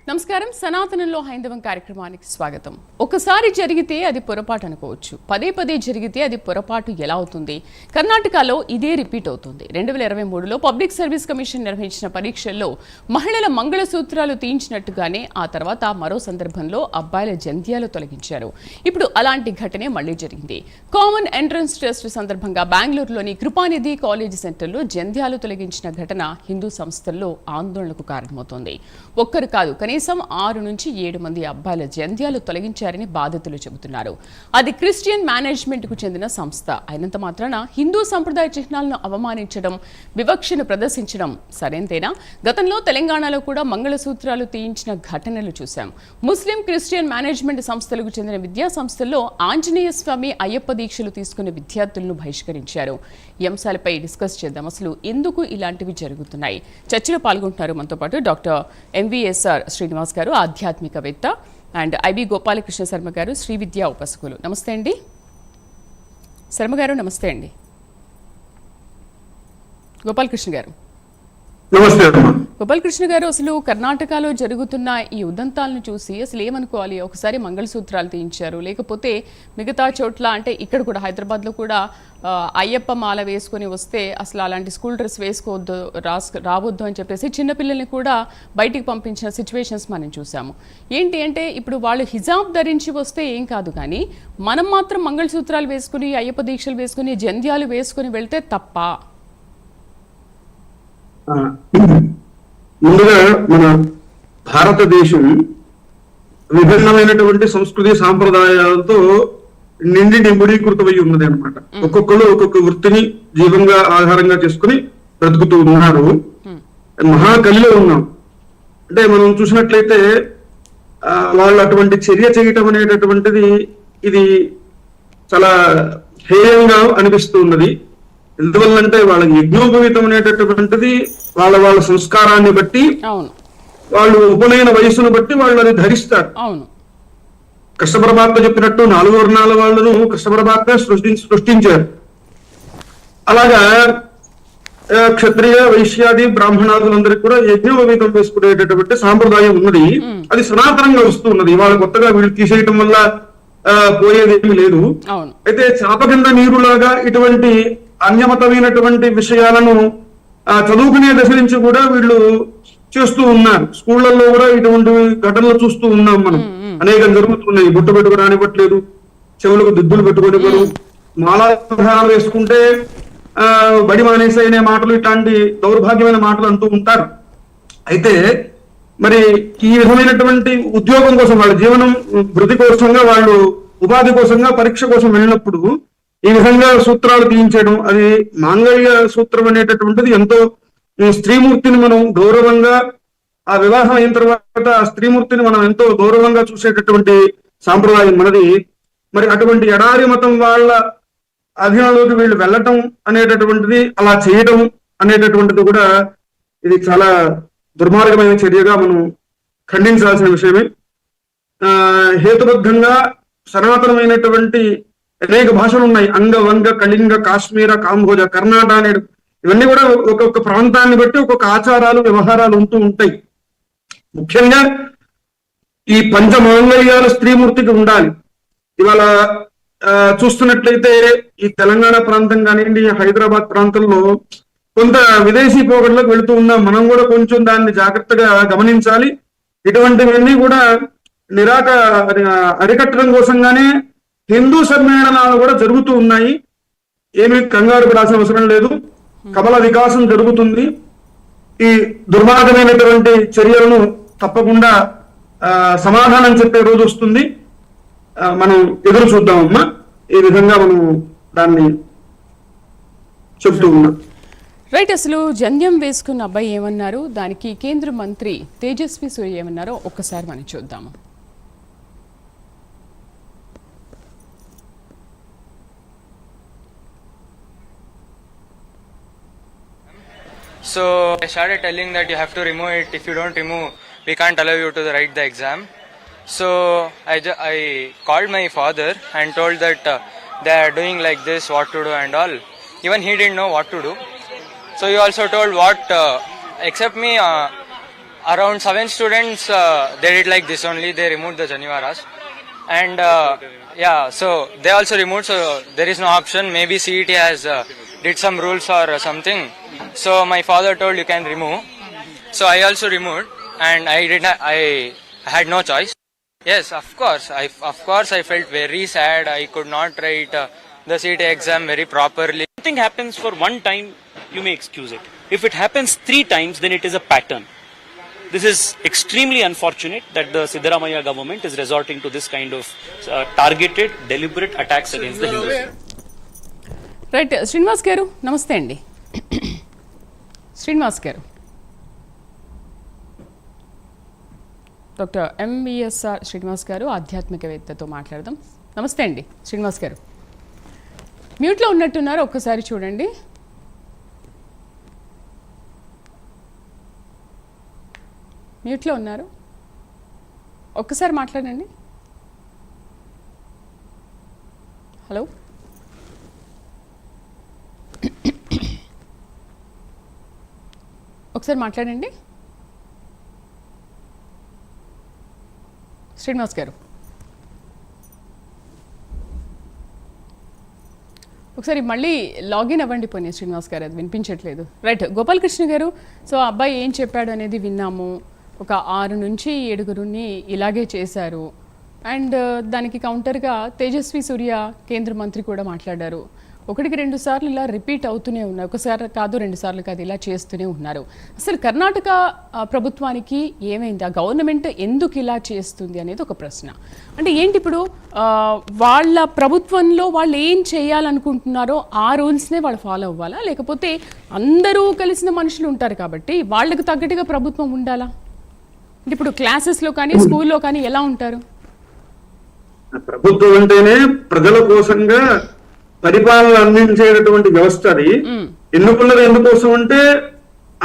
నమస్కారం. సనాతనంలో హైందవం కార్యక్రమానికి స్వాగతం. ఒకసారి జరిగితే అది పొరపాటు అనుకోవచ్చు, పదే పదే జరిగితే అది పొరపాటు ఎలా అవుతుంది? కర్ణాటకలో ఇదే రిపీట్ అవుతుంది. 2023లో పబ్లిక్ సర్వీస్ కమిషన్ నిర్వహించిన పరీక్షల్లో మహిళల మంగళసూత్రాలు తీయించినట్టుగానే ఆ తర్వాత మరో సందర్భంలో అబ్బాయిల జంధ్యాలు తొలగించారు. ఇప్పుడు అలాంటి ఘటనే మళ్లీ జరిగింది. కామన్ ఎంట్రన్స్ టెస్ట్ సందర్భంగా బెంగళూరులోని కృపానిధి కాలేజీ సెంటర్లో జంధ్యాలు తొలగించిన ఘటన హిందూ సంస్థల్లో ఆందోళనకు కారణమవుతోంది. ఒక్కరు కాదు, కనీసం 6 నుంచి 7 మంది అబ్బాయిల జంధ్యాలు తొలగించారని బాధితులు చెబుతున్నారు. అది క్రిస్టియన్ మేనేజ్మెంట్ కు చెందిన సంస్థ అయినంత మాత్రాన హిందూ సంప్రదాయ చిహ్నాలను అవమానించడం, వివక్షను ప్రదర్శించడం సరైందేనా? గతంలో తెలంగాణలో కూడా మంగళసూత్రాలు తీయించిన ఘటనలు చూశాం. ముస్లిం క్రిస్టియన్ మేనేజ్మెంట్ సంస్థలకు చెందిన విద్యా సంస్థల్లో ఆంజనేయ స్వామి అయ్యప్ప దీక్షలు తీసుకునే విద్యార్థులను బహిష్కరించారు. ఈ అంశాలపై డిస్కస్ చేద్దాం. అసలు ఎందుకు ఇలాంటివి జరుగుతున్నాయి? చర్చలో పాల్గొంటున్నారు మనతో పాటు డాక్టర్ ఎంవీఎస్ఆర్ శ్రీనివాస్ గారు, ఆధ్యాత్మికవేత్త, అండ్ ఐబి గోపాలకృష్ణ శర్మ గారు, శ్రీ విద్యా ఉపాసకులు. నమస్తే అండి శర్మ గారు. నమస్తే అండి గోపాలకృష్ణ గారు. గోపాలకృష్ణ గారు, అసలు కర్ణాటకలో జరుగుతున్న ఈ ఉదంతాలను చూసి అసలు ఏమనుకోవాలి? ఒకసారి మంగళసూత్రాలు తీయించారు, లేకపోతే మిగతా చోట్ల అంటే ఇక్కడ కూడా హైదరాబాద్లో కూడా అయ్యప్ప మాల వేసుకొని వస్తే అసలు అలాంటి స్కూల్ డ్రెస్ వేసుకోవద్దు, రావద్దు అని చెప్పేసి చిన్నపిల్లల్ని కూడా బయటికి పంపించిన సిచ్యువేషన్స్ మనం చూసాము. ఏంటి అంటే ఇప్పుడు వాళ్ళు హిజాబ్ ధరించి వస్తే ఏం కాదు, కానీ మనం మాత్రం మంగళసూత్రాలు వేసుకుని అయ్యప్ప దీక్షలు వేసుకుని జంధ్యాలు వేసుకుని వెళ్తే తప్ప? ముందుగా మన భారతదేశం విభిన్నమైనటువంటి సంస్కృతి సాంప్రదాయాలతో నిండి నింబుడీకృతమై ఉన్నది అనమాట. ఒక్కొక్కరు ఒక్కొక్క వృత్తిని జీవంగా ఆధారంగా చేసుకుని బ్రతుకుతూ ఉన్నారు. మహాకలిలో ఉన్నాం. అంటే మనం చూసినట్లయితే వాళ్ళు అటువంటి చర్య చేయటం అనేటటువంటిది ఇది చాలా హేయంగా అనిపిస్తూ ఉన్నది. ఎందువల్లంటే వాళ్ళకి యజ్ఞోపవీతం అనేటటువంటిది వాళ్ళ సంస్కారాన్ని బట్టి, వాళ్ళు ఉపనయన వయస్సును బట్టి వాళ్ళు అది ధరిస్తారు. కృష్ణ పరమాత్మ చెప్పినట్టు 4 వర్ణాల వాళ్ళను కృష్ణ పరమాత్మ సృష్టించారు. అలాగా క్షత్రియ, వైశ్యాది, బ్రాహ్మణాదులందరికీ కూడా యజ్ఞోపవీతం వేసుకునేటటువంటి సాంప్రదాయం ఉన్నది. అది సనాతనంగా వస్తూ ఉన్నది. వాళ్ళ కొత్తగా వీళ్ళు తీసేయటం వల్ల పోయేదేమీ లేదు. అయితే చాప కింద నీరులాగా ఇటువంటి అన్యమతమైనటువంటి విషయాలను చదువుకునే దశ నుంచి కూడా వీళ్ళు చేస్తూ ఉన్నారు. స్కూళ్లలో కూడా ఇటువంటి ఘటనలు చూస్తూ ఉన్నాం మనం. అనేకం జరుగుతున్నాయి. బొట్టు పెట్టుకుని రానివ్వట్లేదు, చెవులకు దిద్దులు పెట్టుకుని మాలాధారణ వేసుకుంటే బడి మానేసి అనే మాటలు, ఇట్లాంటి దౌర్భాగ్యమైన మాటలు అంటూ ఉంటారు. అయితే మరి ఈ విధమైనటువంటి ఉద్యోగం కోసం, వాళ్ళ జీవనం వృద్ధి కోసంగా, వాళ్ళు ఉపాధి కోసంగా పరీక్ష కోసం వెళ్ళినప్పుడు ఈ విధంగా సూత్రాలు తీయించడం, అది మాంగళ్య సూత్రం అనేటటువంటిది ఎంతో స్త్రీమూర్తిని మనం గౌరవంగా, ఆ వివాహం అయిన తర్వాత ఆ స్త్రీమూర్తిని మనం ఎంతో గౌరవంగా చూసేటటువంటి సాంప్రదాయం మనది. మరి అటువంటి ఎడారి మతం వాళ్ళ అధీనంలోకి వీళ్ళు వెళ్ళటం అనేటటువంటిది, అలా చేయడం అనేటటువంటిది కూడా ఇది చాలా దుర్మార్గమైన చర్యగా మనం ఖండించాల్సిన విషయమే. హేతుబద్ధంగా సనాతనమైనటువంటి అనేక భాషలు ఉన్నాయి. అంగ, వంగ, కళింగ, కాశ్మీర, కాంబోజ, కర్ణాటక అనేది, ఇవన్నీ కూడా ఒక్కొక్క ప్రాంతాన్ని బట్టి ఒక్కొక్క ఆచారాలు, వ్యవహారాలు ఉంటూ ఉంటాయి. ముఖ్యంగా ఈ పంచమాంగళ్యాలు స్త్రీమూర్తికి ఉండాలి. ఇవాళ చూస్తున్నట్లయితే ఈ తెలంగాణ ప్రాంతం కానివ్వండి, హైదరాబాద్ ప్రాంతంలో కొంత విదేశీ పోకడలకు వెళుతూ ఉన్నాం. మనం కూడా కొంచెం దాన్ని జాగ్రత్తగా గమనించాలి. ఇటువంటివన్నీ కూడా అరికట్టడం కోసంగానే హిందూ సమ్మేళనాలు కూడా జరుగుతూ ఉన్నాయి. ఏమీ కంగారు పడాల్సిన అవసరం లేదు. కమల వికాసం జరుగుతుంది. ఈ దుర్మార్గమైనటువంటి చర్యలను తప్పకుండా సమాధానం చెప్పే రోజు వస్తుంది. మనం ఎదురు చూద్దామమ్మా. ఈ విధంగా మనం దాన్ని చెప్తూ ఉన్నాం. రైట్. అసలు జంధ్యం వేసుకున్న అబ్బాయి ఏమన్నారు, దానికి కేంద్ర మంత్రి తేజస్వి సూర్య ఏమన్నారో ఒక్కసారి మనం చూద్దాము. So I started telling that you have to remove it. If you don't remove, we can't allow you to write the exam. So I called my father and told that they are doing like this, what to do and all. Even he didn't know what to do. So he also told what, except me, around 7 students, they did like this only. They removed the Janivaras. And yeah, so they also removed, so there is no option. Maybe CET has did some rules or something. So my father told you can remove. So I also removed, and I had no choice. Yes, of course. I felt very sad. I could not write the CET exam very properly. Something happens for one time, you may excuse it. If it happens 3 times, then it is a pattern. This is extremely unfortunate that the Siddaramaiah government is resorting to this kind of targeted, deliberate attacks against the Hindus. Right Srinivas గారు నమస్తే అండి. శ్రీనివాస్ గారు, doctor MVSR Srinivas గారు ఆధ్యాత్మికవేత్తతో మాట్లాడదాం. నమస్తే అండి శ్రీనివాస్ గారు. మ్యూట్లో ఉన్నట్టున్నారు, ఒక్కసారి చూడండి. మ్యూట్లో ఉన్నారు, ఒక్కసారి మాట్లాడండి. హలో, ఒకసారి మాట్లాడండి శ్రీనివాస్ గారు. ఒకసారి మళ్ళీ లాగిన్ అవ్వండి పోనీ శ్రీనివాస్ గారు, అది వినిపించట్లేదు. రైట్, గోపాలకృష్ణ గారు, సో అబ్బాయి ఏం చెప్పాడు అనేది విన్నాము. ఒక 6 నుంచి 7 ఇలాగే చేశారు. అండ్ దానికి కౌంటర్గా తేజస్వి సూర్య కేంద్ర మంత్రి కూడా మాట్లాడారు. 1-2 సార్లు ఇలా రిపీట్ అవుతూనే ఉన్నాయి, ఒకసారి కాదు 2 సార్లు కాదు, ఇలా చేస్తూనే ఉన్నారు. అసలు కర్ణాటక ప్రభుత్వానికి ఏమైంది, ఆ గవర్నమెంట్ ఎందుకు ఇలా చేస్తుంది అనేది ఒక ప్రశ్న. అంటే ఏంటి, ఇప్పుడు వాళ్ళ ప్రభుత్వంలో వాళ్ళు ఏం చేయాలనుకుంటున్నారో ఆ రూల్స్నే వాళ్ళు ఫాలో అవ్వాలా, లేకపోతే అందరూ కలిసిన మనుషులు ఉంటారు కాబట్టి వాళ్ళకు తగ్గట్టుగా ప్రభుత్వం ఉండాలా? అంటే ఇప్పుడు క్లాసెస్లో కానీ స్కూల్లో కానీ ఎలా ఉంటారు? ప్రభుత్వం అంటేనే ప్రజల కోసంగా పరిపాలన అందించేటటువంటి వ్యవస్థ. అది ఎన్నుకున్నది ఎందుకోసం అంటే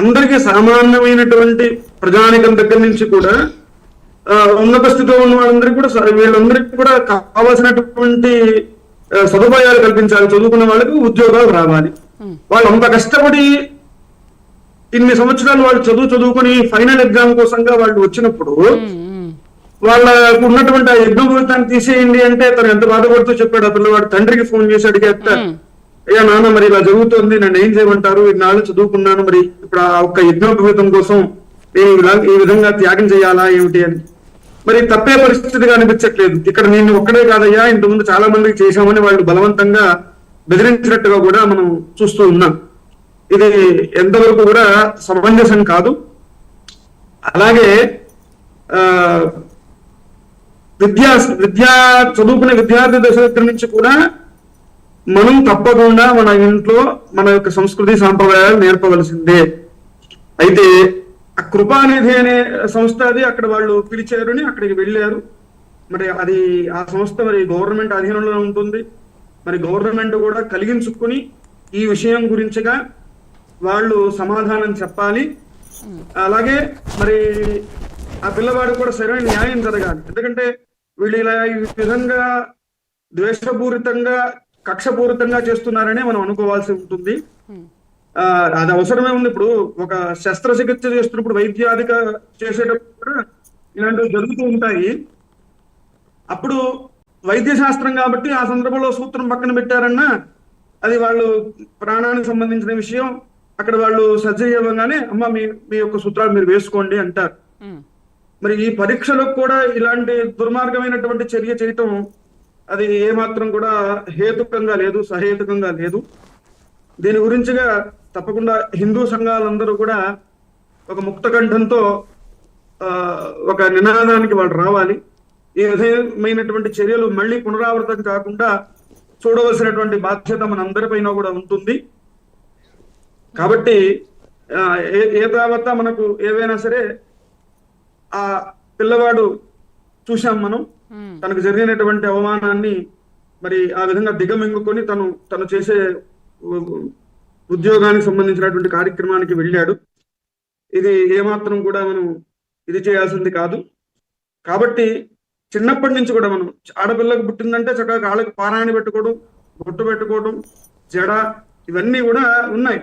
అందరికీ సామాన్యమైనటువంటి ప్రజానికం దగ్గర నుంచి కూడా ఉన్నత స్థితిలో ఉన్న వాళ్ళందరికీ కూడా వీళ్ళందరికీ కూడా కావాల్సినటువంటి సదుపాయాలు కల్పించాలి. చదువుకున్న వాళ్ళకి ఉద్యోగాలు రావాలి. వాళ్ళు అంత కష్టపడి ఇన్ని సంవత్సరాలు వాళ్ళు చదువుకొని ఫైనల్ ఎగ్జామ్ కోసంగా వాళ్ళు వచ్చినప్పుడు వాళ్ళకు ఉన్నటువంటి ఆ యజ్ఞభూతాన్ని తీసేయండి అంటే తను ఎంత బాధపడుతూ చెప్పాడు. ఆ పిల్లవాడు తండ్రికి ఫోన్ చేసి అడిగేట, అయ్యా నాన్న మరి ఇలా జరుగుతోంది, నన్ను ఏం చేయమంటారు, 2 నాళ్ళు చదువుకున్నాను, మరి ఇప్పుడు ఆ ఒక్క యజ్ఞోపవీతం కోసం నేను ఈ విధంగా త్యాగం చేయాలా ఏమిటి అని. మరి తప్పే పరిస్థితిగా అనిపించట్లేదు. ఇక్కడ నేను ఒక్కడే కాదయ్యా, ఇంతకుముందు చాలా మందికి చేశామని వాళ్ళు బలవంతంగా బెదిరించినట్టుగా కూడా మనం చూస్తూ ఉన్నాం. ఇది ఎంతవరకు కూడా సమంజసం కాదు. అలాగే విద్యా చదువుకునే విద్యార్థి దశ దగ్గర నుంచి కూడా మనం తప్పకుండా మన ఇంట్లో మన యొక్క సంస్కృతి సాంప్రదాయాలు నేర్పవలసిందే. అయితే ఆ కృపానిధి అనే సంస్థ అది, అక్కడ వాళ్ళు పిలిచారని అక్కడికి వెళ్ళారు. మరి అది ఆ సంస్థ మరి గవర్నమెంట్ అధీనంలో ఉంటుంది. మరి గవర్నమెంట్ కూడా కలిగించుకుని ఈ విషయం గురించిగా వాళ్ళు సమాధానం చెప్పాలి. అలాగే మరి ఆ పిల్లవాడు కూడా సరైన న్యాయం జరగాలి. ఎందుకంటే వీళ్ళు ఇలా ఈ విధంగా ద్వేషపూరితంగా కక్షపూరితంగా చేస్తున్నారనే మనం అనుకోవాల్సి ఉంటుంది. అది అవసరమే ఉంది. ఇప్పుడు ఒక శస్త్రచికిత్స చేస్తున్నప్పుడు వైద్యాధిక చేసేటప్పుడు కూడా ఇలాంటివి జరుగుతూ ఉంటాయి. అప్పుడు వైద్య శాస్త్రం కాబట్టి ఆ సందర్భంలో సూత్రం పక్కన పెట్టారన్నా అది వాళ్ళు ప్రాణానికి సంబంధించిన విషయం. అక్కడ వాళ్ళు సర్జరీ అవ్వగానే అమ్మ మీ యొక్క సూత్రాలు మీరు వేసుకోండి అంటారు. మరి ఈ పరీక్షలకు కూడా ఇలాంటి దుర్మార్గమైనటువంటి చర్య చేయటం అది ఏమాత్రం కూడా హేతుకంగా లేదు, సహేతుకంగా లేదు. దీని గురించిగా తప్పకుండా హిందూ సంఘాలందరూ కూడా ఒక ముక్త కంఠంతో ఒక నినాదానికి వాళ్ళు రావాలి. ఈ విధమైనటువంటి చర్యలు మళ్ళీ పునరావృతం కాకుండా చూడవలసినటువంటి బాధ్యత మనందరిపైన కూడా ఉంటుంది. కాబట్టి ఏ తర్వాత మనకు ఏవైనా సరే ఆ పిల్లవాడు చూశాం మనం, తనకు జరిగినటువంటి అవమానాన్ని మరి ఆ విధంగా దిగమింగుకొని తను చేసే ఉద్యోగానికి సంబంధించినటువంటి కార్యక్రమానికి వెళ్ళాడు. ఇది ఏమాత్రం కూడా మనం ఇది చేయాల్సింది కాదు. కాబట్టి చిన్నప్పటి నుంచి కూడా మనం ఆడపిల్లకు పుట్టిందంటే చక్కగా కాళ్ళకి పారాయణ పెట్టుకోవడం, బొట్టు పెట్టుకోవడం, జడ ఇవన్నీ కూడా ఉన్నాయి.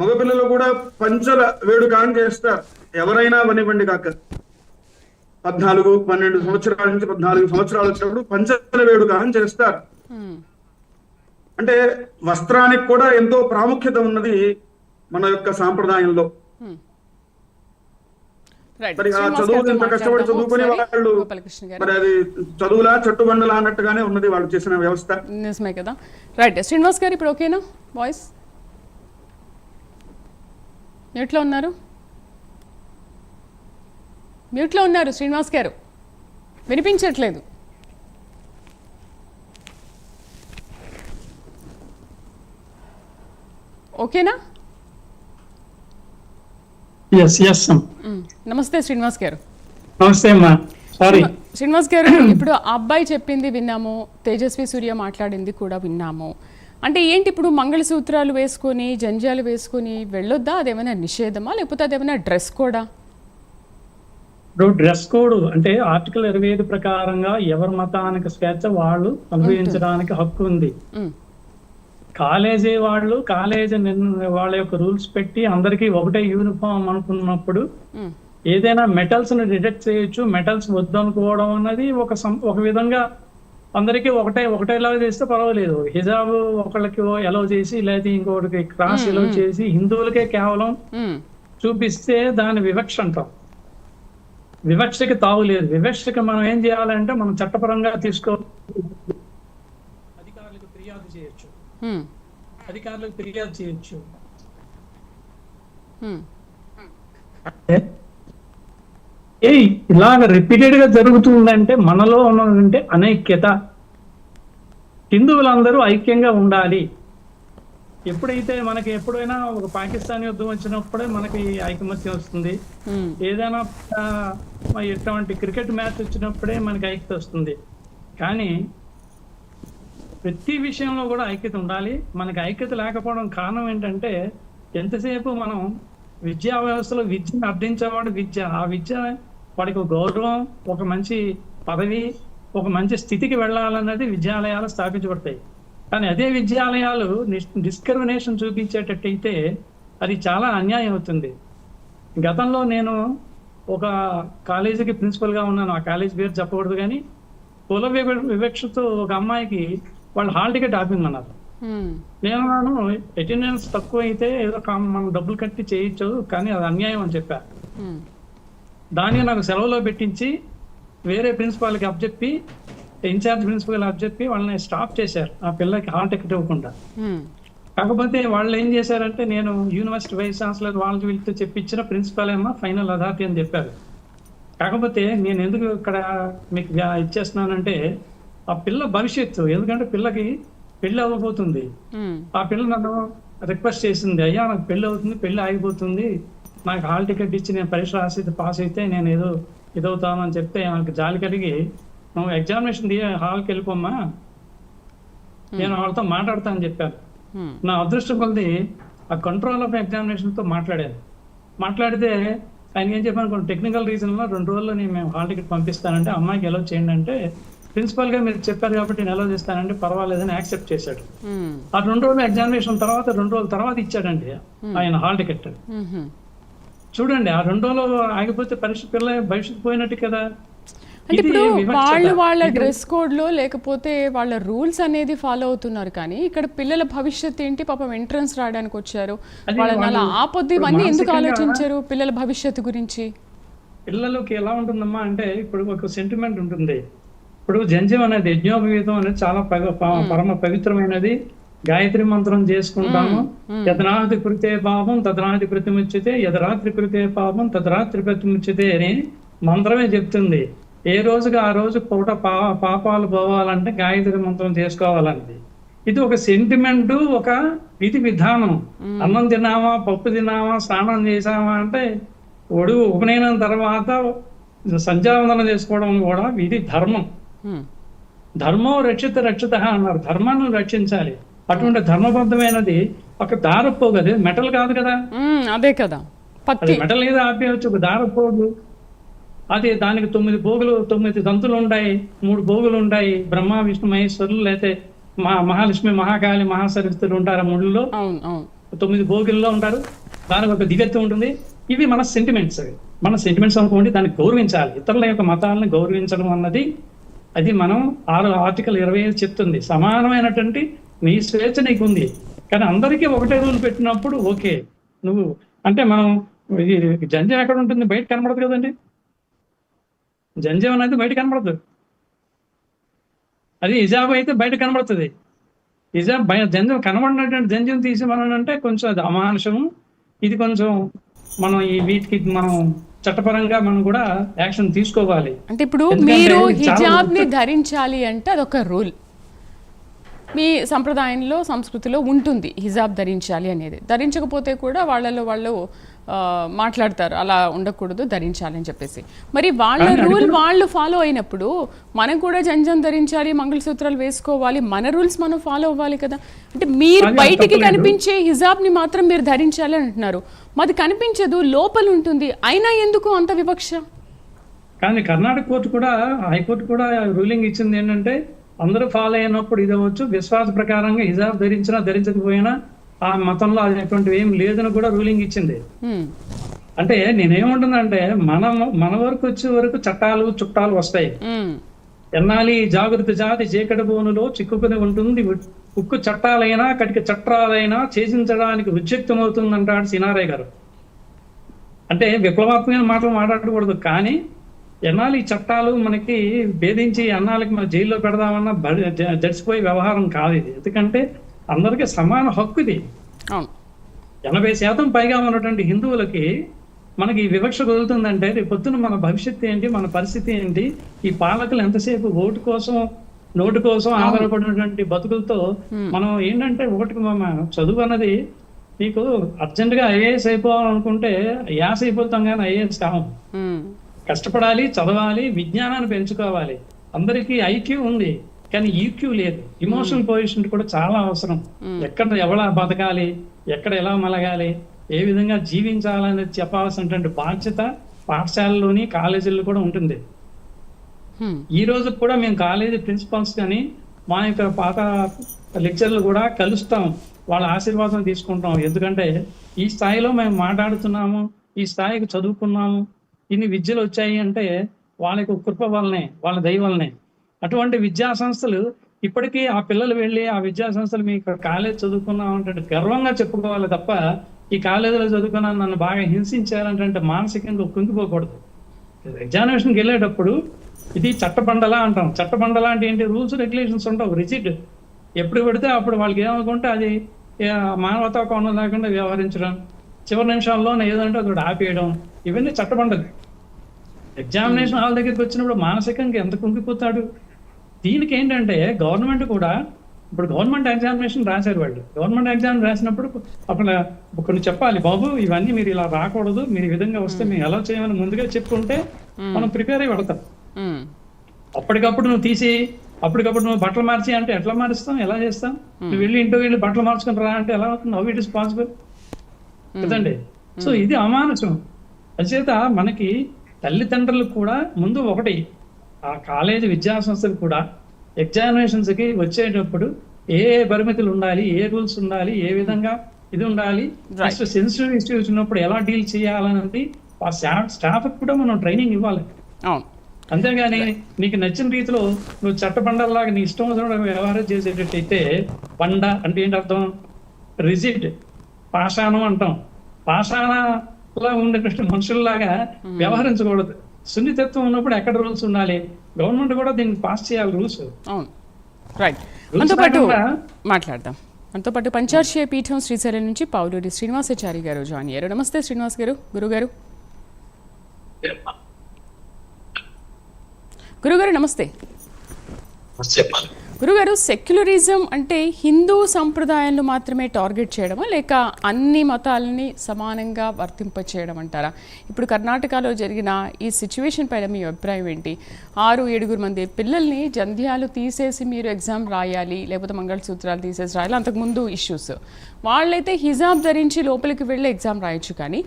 మగపిల్లలు కూడా పంచల వేడుక అని చేస్తారు. ఎవరైనా అవనివ్వండి కాక 12 సంవత్సరాల నుంచి 14 సంవత్సరాలు వచ్చినప్పుడు పంచల వేడుక అని చేస్తారు. అంటే వస్త్రానికి కూడా ఎంతో ప్రాముఖ్యత ఉన్నది మన యొక్క సాంప్రదాయంలో. మరి ఆ చదువు ఇంత కష్టపడి చదువుకునే వాళ్ళు మరి అది చదువులా చట్టుబండలా అన్నట్టుగానే ఉన్నది వాళ్ళు చేసిన వ్యవస్థ. నిజమే కదా. రైట్ శ్రీనివాస్ గారు, ఇప్పుడు ఓకేనా వాయిస్? మ్యూట్లో ఉన్నారు శ్రీనివాస్ గారు, వినిపించట్లేదు. ఓకేనా? నమస్తే శ్రీనివాస్ గారు. నమస్తే అమ్మా. సారీ శ్రీనివాస్ గారు, ఇప్పుడు ఆ అబ్బాయి చెప్పింది విన్నాము, తేజస్వి సూర్య మాట్లాడింది కూడా విన్నాము. అంటే ఏంటి ఇప్పుడు మంగళసూత్రాలు వేసుకొని జంజాలు వేసుకొని వెళ్ళొద్దా? అదేమైనా నిషేధమా, లేకపోతే అదేమైనా డ్రెస్ కోడా? ఇప్పుడు డ్రెస్ కోడ్ అంటే ఆర్టికల్ 25 ప్రకారంగా ఎవరి మతానికి స్వేచ్ఛ వాళ్ళు అనుభవించడానికి హక్కు ఉంది. కాలేజీ వాళ్ళు వాళ్ళ యొక్క రూల్స్ పెట్టి అందరికీ ఒకటే యూనిఫామ్ అనుకున్నప్పుడు ఏదైనా మెటల్స్ ని డిటెక్ట్ చేయొచ్చు. మెటల్స్ వద్దు అనుకోవడం అన్నది ఒక విధంగా అందరికీ ఒకటేలాగా చేస్తే పర్వాలేదు. హిజాబ్ ఒకళ్ళకి ఎలవ్ చేసి లేదా ఇంకొకటికి క్రాస్ ఎలవ్ చేసి హిందువులకే కేవలం చూపిస్తే దాని వివక్ష అంటాం. వివక్షకి తావులేదు. వివక్షకి మనం ఏం చేయాలంటే మనం చట్టపరంగా అధికారులకు ఫిర్యాదు చేయొచ్చు. ఇలాగ రిపీటెడ్ గా జరుగుతుందంటే మనలో ఉన్నదంటే అనైక్యత. హిందువులందరూ ఐక్యంగా ఉండాలి. ఎప్పుడైతే మనకి ఎప్పుడైనా ఒక పాకిస్తాన్ యుద్ధం వచ్చినప్పుడే మనకి ఐకమత్యం వస్తుంది. ఏదైనా ఎటువంటి క్రికెట్ మ్యాచ్ వచ్చినప్పుడే మనకి ఐక్యత వస్తుంది. కానీ ప్రతి విషయంలో కూడా ఐక్యత ఉండాలి. మనకి ఐక్యత లేకపోవడం కారణం ఏంటంటే ఎంతసేపు మనం విద్యా వ్యవస్థలో విద్యను అర్థించేవాడు ఆ విద్య వాడికి ఒక గౌరవం, ఒక మంచి పదవి, ఒక మంచి స్థితికి వెళ్ళాలన్నది విద్యాలయాలు స్థాపించబడతాయి. కానీ అదే విద్యాలయాలు డిస్క్రిమినేషన్ చూపించేటట్టయితే అది చాలా అన్యాయం అవుతుంది. గతంలో నేను ఒక కాలేజీకి ప్రిన్సిపల్గా ఉన్నాను. ఆ కాలేజీ పేరు చెప్పకూడదు, కానీ కుల వివక్షతో ఒక అమ్మాయికి వాళ్ళు హాల్ టికెట్ ఆపిందన్నారు. నేను అటెండెన్స్ తక్కువ అయితే ఏదో మనం డబ్బులు కట్టి చేయొచ్చు, కానీ అది అన్యాయం అని చెప్పా. దాన్ని నాకు సెలవులో పెట్టించి వేరే ప్రిన్సిపాల్కి అప్పచెప్పి, ఇన్ఛార్జ్ ప్రిన్సిపల్ అప్పచెప్పి వాళ్ళని స్టాప్ చేశారు ఆ పిల్లకి హాల్ టికెట్ ఇవ్వకుండా. కాకపోతే వాళ్ళు ఏం చేశారంటే నేను యూనివర్సిటీ వైస్ ఛాన్సలర్ వాళ్ళకి వీళ్ళతో చెప్పించిన ప్రిన్సిపాల్ ఏమో ఫైనల్ అథారిటీ అని చెప్పారు. కాకపోతే నేను ఎందుకు ఇక్కడ మీకు ఇచ్చేస్తున్నానంటే ఆ పిల్ల భవిష్యత్తు, ఎందుకంటే పిల్లకి పెళ్లి అవ్వబోతుంది. ఆ పిల్ల నన్ను రిక్వెస్ట్ చేసింది, అయ్యా నాకు పెళ్లి అవుతుంది, పెళ్లి ఆగిపోతుంది, నాకు హాల్ టికెట్ ఇచ్చి నేను పరీక్ష రాసి పాస్ అయితే నేను ఏదో ఇదవుతాను అని చెప్తే నాకు జాలి కలిగి, నువ్వు ఎగ్జామినేషన్ హాల్కి వెళ్ళిపోమ్మా, నేను వాళ్ళతో మాట్లాడతానని చెప్పాను. నా అదృష్టం కొద్ది ఆ కంట్రోల్ ఆఫ్ ఎగ్జామినేషన్తో మాట్లాడితే ఆయన ఏం చెప్పాను, టెక్నికల్ రీజన్లో 2 రోజుల్లో మేము హాల్ టికెట్ పంపిస్తానంటే అమ్మాయికి ఎలవ్ చేయండి అంటే, ప్రిన్సిపల్ గా మీరు చెప్పారు కాబట్టి నేను ఎలవ్ చేస్తానంటే పర్వాలేదని యాక్సెప్ట్ చేశాడు. ఆ 2 రోజులు ఎగ్జామినేషన్ తర్వాత 2 రోజుల తర్వాత ఇచ్చాడండి ఆయన హాల్ టికెట్. చూడండి, ఆ 2 రోజులు ఆగిపోతే పరీక్ష పిల్ల భవిష్యత్తు పోయినట్టు కదా. అంటే ఇప్పుడు వాళ్ళు వాళ్ళ డ్రెస్ కోడ్ లో లేకపోతే వాళ్ళ రూల్స్ అనేది ఫాలో అవుతున్నారు, కానీ ఇక్కడ పిల్లల భవిష్యత్ ఏంటి? పాపం ఎంట్రన్స్ రాయడానికి వచ్చారు, వాళ్ళని అలా ఆపొద్దు ఇవన్నీ ఎందుకు ఆలోచించారు పిల్లల భవిష్యత్తు గురించి? పిల్లలకి ఎలా ఉంటుందమ్మా అంటే ఇప్పుడు ఒక సెంటిమెంట్ ఉంటుంది. ఇప్పుడు జంజం అనేది యజ్ఞోపవీతం అనేది చాలా పరమ పవిత్రమైనది. గాయత్రి మంత్రం చేసుకుంటాము. యదనాది కృతే పాపం తదనాది ప్రతిముచ్యతే, యదరాత్రి కృతే పాపం తదరాత్రి ప్రతిముచ్యతే అని మంత్రమే చెప్తుంది. ఏ రోజుగా ఆ రోజు పూట పాపాలు పోవాలంటే గాయత్రి మంత్రం చేసుకోవాలండి. ఇది ఒక సెంటిమెంట్, ఒక విధి విధానం. అన్నం తిన్నామా, పప్పు తిన్నామా, స్నానం చేసామా అంటే ఉపనయనం తర్వాత సంధ్యావందనం చేసుకోవడం కూడా ఇది ధర్మం. ధర్మం రక్షిత అన్నారు. ధర్మాన్ని రక్షించాలి. అటువంటి ధర్మబద్ధమైనది ఒక దారపోగు, అది మెటల్ కాదు కదా, అదే కదా, మెటల్ ఏదో ఆపేయచ్చు, ఒక దారపోగు. అది దానికి 9 పోగులు 9 తంతులు ఉంటాయి, 3 పోగులు ఉంటాయి. బ్రహ్మ విష్ణు మహేశ్వరులు లేకపోతే మహాలక్ష్మి మహాకాళి మహాసరస్వతులు ఉంటారు ముళ్ళలో. 9 భోగిల్లో ఉంటారు, దానికి ఒక దిగెత్తు ఉంటుంది. ఇవి మన సెంటిమెంట్స్. మన సెంటిమెంట్స్ అనుకోండి, దాన్ని గౌరవించాలి. ఇతరుల యొక్క మతాలను గౌరవించడం అన్నది అది మనం ఆర్టికల్ 25 చెప్తుంది. సమానమైనటువంటి నీ స్వేచ్ఛ నీకు ఉంది, కానీ అందరికీ ఒకటే రూల్ పెట్టినప్పుడు ఓకే. నువ్వు అంటే మనం జంజం ఎక్కడ ఉంటుంది? బయట కనబడదు కదండి. జంజం అనేది బయట కనబడదు. అది హిజాబ్ అయితే బయట కనబడుతుంది. హిజాబ్ జంజం కనబడినటువంటి జంజం తీసి మనం అంటే కొంచెం అది అమానుషము. ఇది కొంచెం మనం ఈ వీటికి మనం చట్టపరంగా మనం కూడా యాక్షన్ తీసుకోవాలి. అంటే ఇప్పుడు మీరు హిజాబ్ ని ధరించాలి అంటే అదొక రూల్, మీ సంప్రదాయంలో సంస్కృతిలో ఉంటుంది హిజాబ్ ధరించాలి అనేది. ధరించకపోతే కూడా వాళ్ళలో వాళ్ళు మాట్లాడతారు అలా ఉండకూడదు ధరించాలి అని చెప్పేసి. మరి వాళ్ళ రూల్ వాళ్ళు ఫాలో అయినప్పుడు మనం కూడా జంజం ధరించాలి, మంగళసూత్రాలు వేసుకోవాలి, మన రూల్స్ మనం ఫాలో అవ్వాలి కదా. అంటే మీరు బయటికి కనిపించే హిజాబ్ ని మాత్రం మీరు ధరించాలి అంటున్నారు, మాది కనిపించదు, లోపల ఉంటుంది, అయినా ఎందుకు అంత వివక్ష? కానీ కర్ణాటక కోర్టు కూడా, హైకోర్టు కూడా రూలింగ్ ఇచ్చింది ఏంటంటే అందరూ ఫాలో అయినప్పుడు ఇది అవ్వచ్చు, విశ్వాస ప్రకారంగా హిజాబ్ ధరించినా ధరించకపోయినా ఆ మతంలో అటువంటివి ఏం లేదని కూడా రూలింగ్ ఇచ్చింది. అంటే నేనేమంటున్నానంటే మన వరకు వచ్చే వరకు చట్టాలు చుట్టాలు వస్తాయి. ఎన్నాలి జాగృతి జాతి చీకటి బోనులో చిక్కుకుని ఉంటుంది, ఉక్కు చట్టాలైనా కటిక చట్టాలైనా చేసించడానికి ఉద్యుక్తమవుతుంది అంటాడు సినారే గారు. అంటే విప్లవాత్మకమైన మాటలు మాట్లాడకూడదు, కానీ ఎన్నాళ్ళు ఈ చట్టాలు మనకి భేదించి అన్నాళ్ళకి మన జైల్లో పెడదామన్నా జడిసిపోయే వ్యవహారం కాదు ఇది. ఎందుకంటే అందరికీ సమాన హక్కు ఇది. 80% పైగా ఉన్నటువంటి హిందువులకి మనకి ఈ వివక్ష కుదురుతుందంటే రేపు పొద్దున మన భవిష్యత్తు ఏంటి, మన పరిస్థితి ఏంటి? ఈ పాలకులు ఎంతసేపు ఓటు కోసం నోటు కోసం ఆధారపడినటువంటి బతుకులతో మనం ఏంటంటే ఒకటికి చదువు అన్నది నీకు అర్జెంటుగా ఐఏఎస్ అయిపోవాలనుకుంటే యాస్ అయిపోతాం కానీ ఐఏఎస్ కావం. కష్టపడాలి, చదవాలి, విజ్ఞానాన్ని పెంచుకోవాలి. అందరికీ ఐక్యూ ఉంది కానీ ఈక్యూ లేదు. ఇమోషనల్ పొజిషన్ కూడా చాలా అవసరం. ఎక్కడ ఎవలా బతకాలి, ఎక్కడ ఎలా మలగాలి, ఏ విధంగా జీవించాలనేది చెప్పాల్సినటువంటి బాధ్యత పాఠశాలలోని కాలేజీల్లో కూడా ఉంటుంది. ఈ రోజు కూడా మేము కాలేజీ ప్రిన్సిపల్స్ కానీ మా యొక్క పాత లెక్చర్లు కూడా కలుస్తాం, వాళ్ళ ఆశీర్వాదం తీసుకుంటాం. ఎందుకంటే ఈ స్థాయిలో మేము మాట్లాడుతున్నాము, ఈ స్థాయికి చదువుకున్నాము, ఇన్ని విద్యలు వచ్చాయి అంటే వాళ్ళకి కృప వల్లనే, వాళ్ళ దయ వల్లనే. అటువంటి విద్యా సంస్థలు ఇప్పటికీ ఆ పిల్లలు వెళ్ళి ఆ విద్యా సంస్థలు మీ కాలేజ్ చదువుకున్నామంటే గర్వంగా చెప్పుకోవాలి తప్ప ఈ కాలేజీలో చదువుకున్నాను నన్ను బాగా హింసించారంటే మానసికంగా కుంగిపోకూడదు. ఎగ్జామినేషన్కి వెళ్ళేటప్పుడు ఇది చట్టబండలా అంటాం. చట్టబండలా అంటే ఏంటి? రూల్స్ రెగ్యులేషన్స్ ఉంటావు, రిజిడ్. ఎప్పుడు పెడితే అప్పుడు వాళ్ళకి ఏమనుకుంటే అది మానవతా కోణం లేకుండా వ్యవహరించడం, చివరి నిమిషాల్లో ఏదంటే అది ఆపేయడం, ఇవన్నీ చట్టబండలు. ఎగ్జామినేషన్ హాల్ దగ్గరికి వచ్చినప్పుడు మానసికంగా ఎంత కుంగిపోతాడు. దీనికి ఏంటంటే గవర్నమెంట్ కూడా ఇప్పుడు గవర్నమెంట్ ఎగ్జామినేషన్ రాశారు వాళ్ళు. గవర్నమెంట్ ఎగ్జామ్ రాసినప్పుడు అక్కడ కొన్ని చెప్పాలి, బాబు ఇవన్నీ మీరు ఇలా రాకూడదు, మీరు ఈ విధంగా వస్తే మేము ఎలా చేయమని ముందుగా చెప్పుకుంటే మనం ప్రిపేర్ అయ్యి పడతాం. అప్పటికప్పుడు నువ్వు తీసి అప్పటికప్పుడు నువ్వు బట్టలు మార్చి అంటే ఎట్లా మారుస్తాం, ఎలా చేస్తాం? నువ్వు వెళ్ళి ఇంట్లో వెళ్ళి బట్టలు మార్చుకుని రా అంటే ఎలా అవుతుంది? హౌ ఇట్ ఇస్ పాసిబుల్ కదండి. సో ఇది అమానుషం. అచేత మనకి తల్లిదండ్రులకు కూడా ముందు ఒకటి, ఆ కాలేజీ విద్యా సంస్థలు కూడా ఎగ్జామినేషన్స్ కి వచ్చేటప్పుడు ఏ పరిమితులు ఉండాలి, ఏ రూల్స్ ఉండాలి, ఏ విధంగా ఇది ఉండాలి, నెక్స్ట్ సెన్సిటివ్ ఇష్యూస్ ఉన్నప్పుడు ఎలా డీల్ చేయాలన్నది ఆ స్టాఫ్ కూడా మనం ట్రైనింగ్ ఇవ్వాలి. అంతేగాని నీకు నచ్చిన రీతిలో నువ్వు చట్టబండల్లాగా నీ ఇష్టం వచ్చినప్పుడు వ్యవహారం చేసేటట్టయితే, బండ అంటే ఏంటి అర్థం? రిజిడ్, పాషాణం అంటాం. పాషాణలా ఉండేటట్టు మనుషుల్లాగా వ్యవహరించకూడదు. సున్నితత్వం ఉన్నప్పుడు ఎక్కడ రూల్స్ ఉండాలి? గవర్నమెంట్ కూడా దీన్ని పాస్ చేయాలి రూల్స్. అవును, రైట్. మనతో పాటు మాట్లాడదాం. మనతో పాటు పంచార్షీయ పీఠం శ్రీశైలం నుంచి పావులూరి శ్రీనివాసాచారి గారు జాయిన్ అయ్యారు. నమస్తే శ్రీనివాస్ గారు. గురుగారు నమస్తే. గురుగారు, సెక్యులరిజం అంటే హిందూ సంప్రదాయాలను మాత్రమే టార్గెట్ చేయడమా, లేక అన్ని మతాలని సమానంగా వర్తింపచేయడం అంటారా? ఇప్పుడు కర్ణాటకలో జరిగిన ఈ సిచ్యువేషన్ పైన మీ అభిప్రాయం ఏంటి? 6-7 మంది పిల్లల్ని జంధ్యాలు తీసేసి మీరు ఎగ్జామ్ రాయాలి, లేకపోతే మంగళసూత్రాలు తీసేసి రాయాలి, అంతకుముందు ఇష్యూస్. వాళ్ళైతే హిజాబ్ ధరించి లోపలికి వెళ్ళి ఎగ్జామ్ రాయొచ్చు, కానీ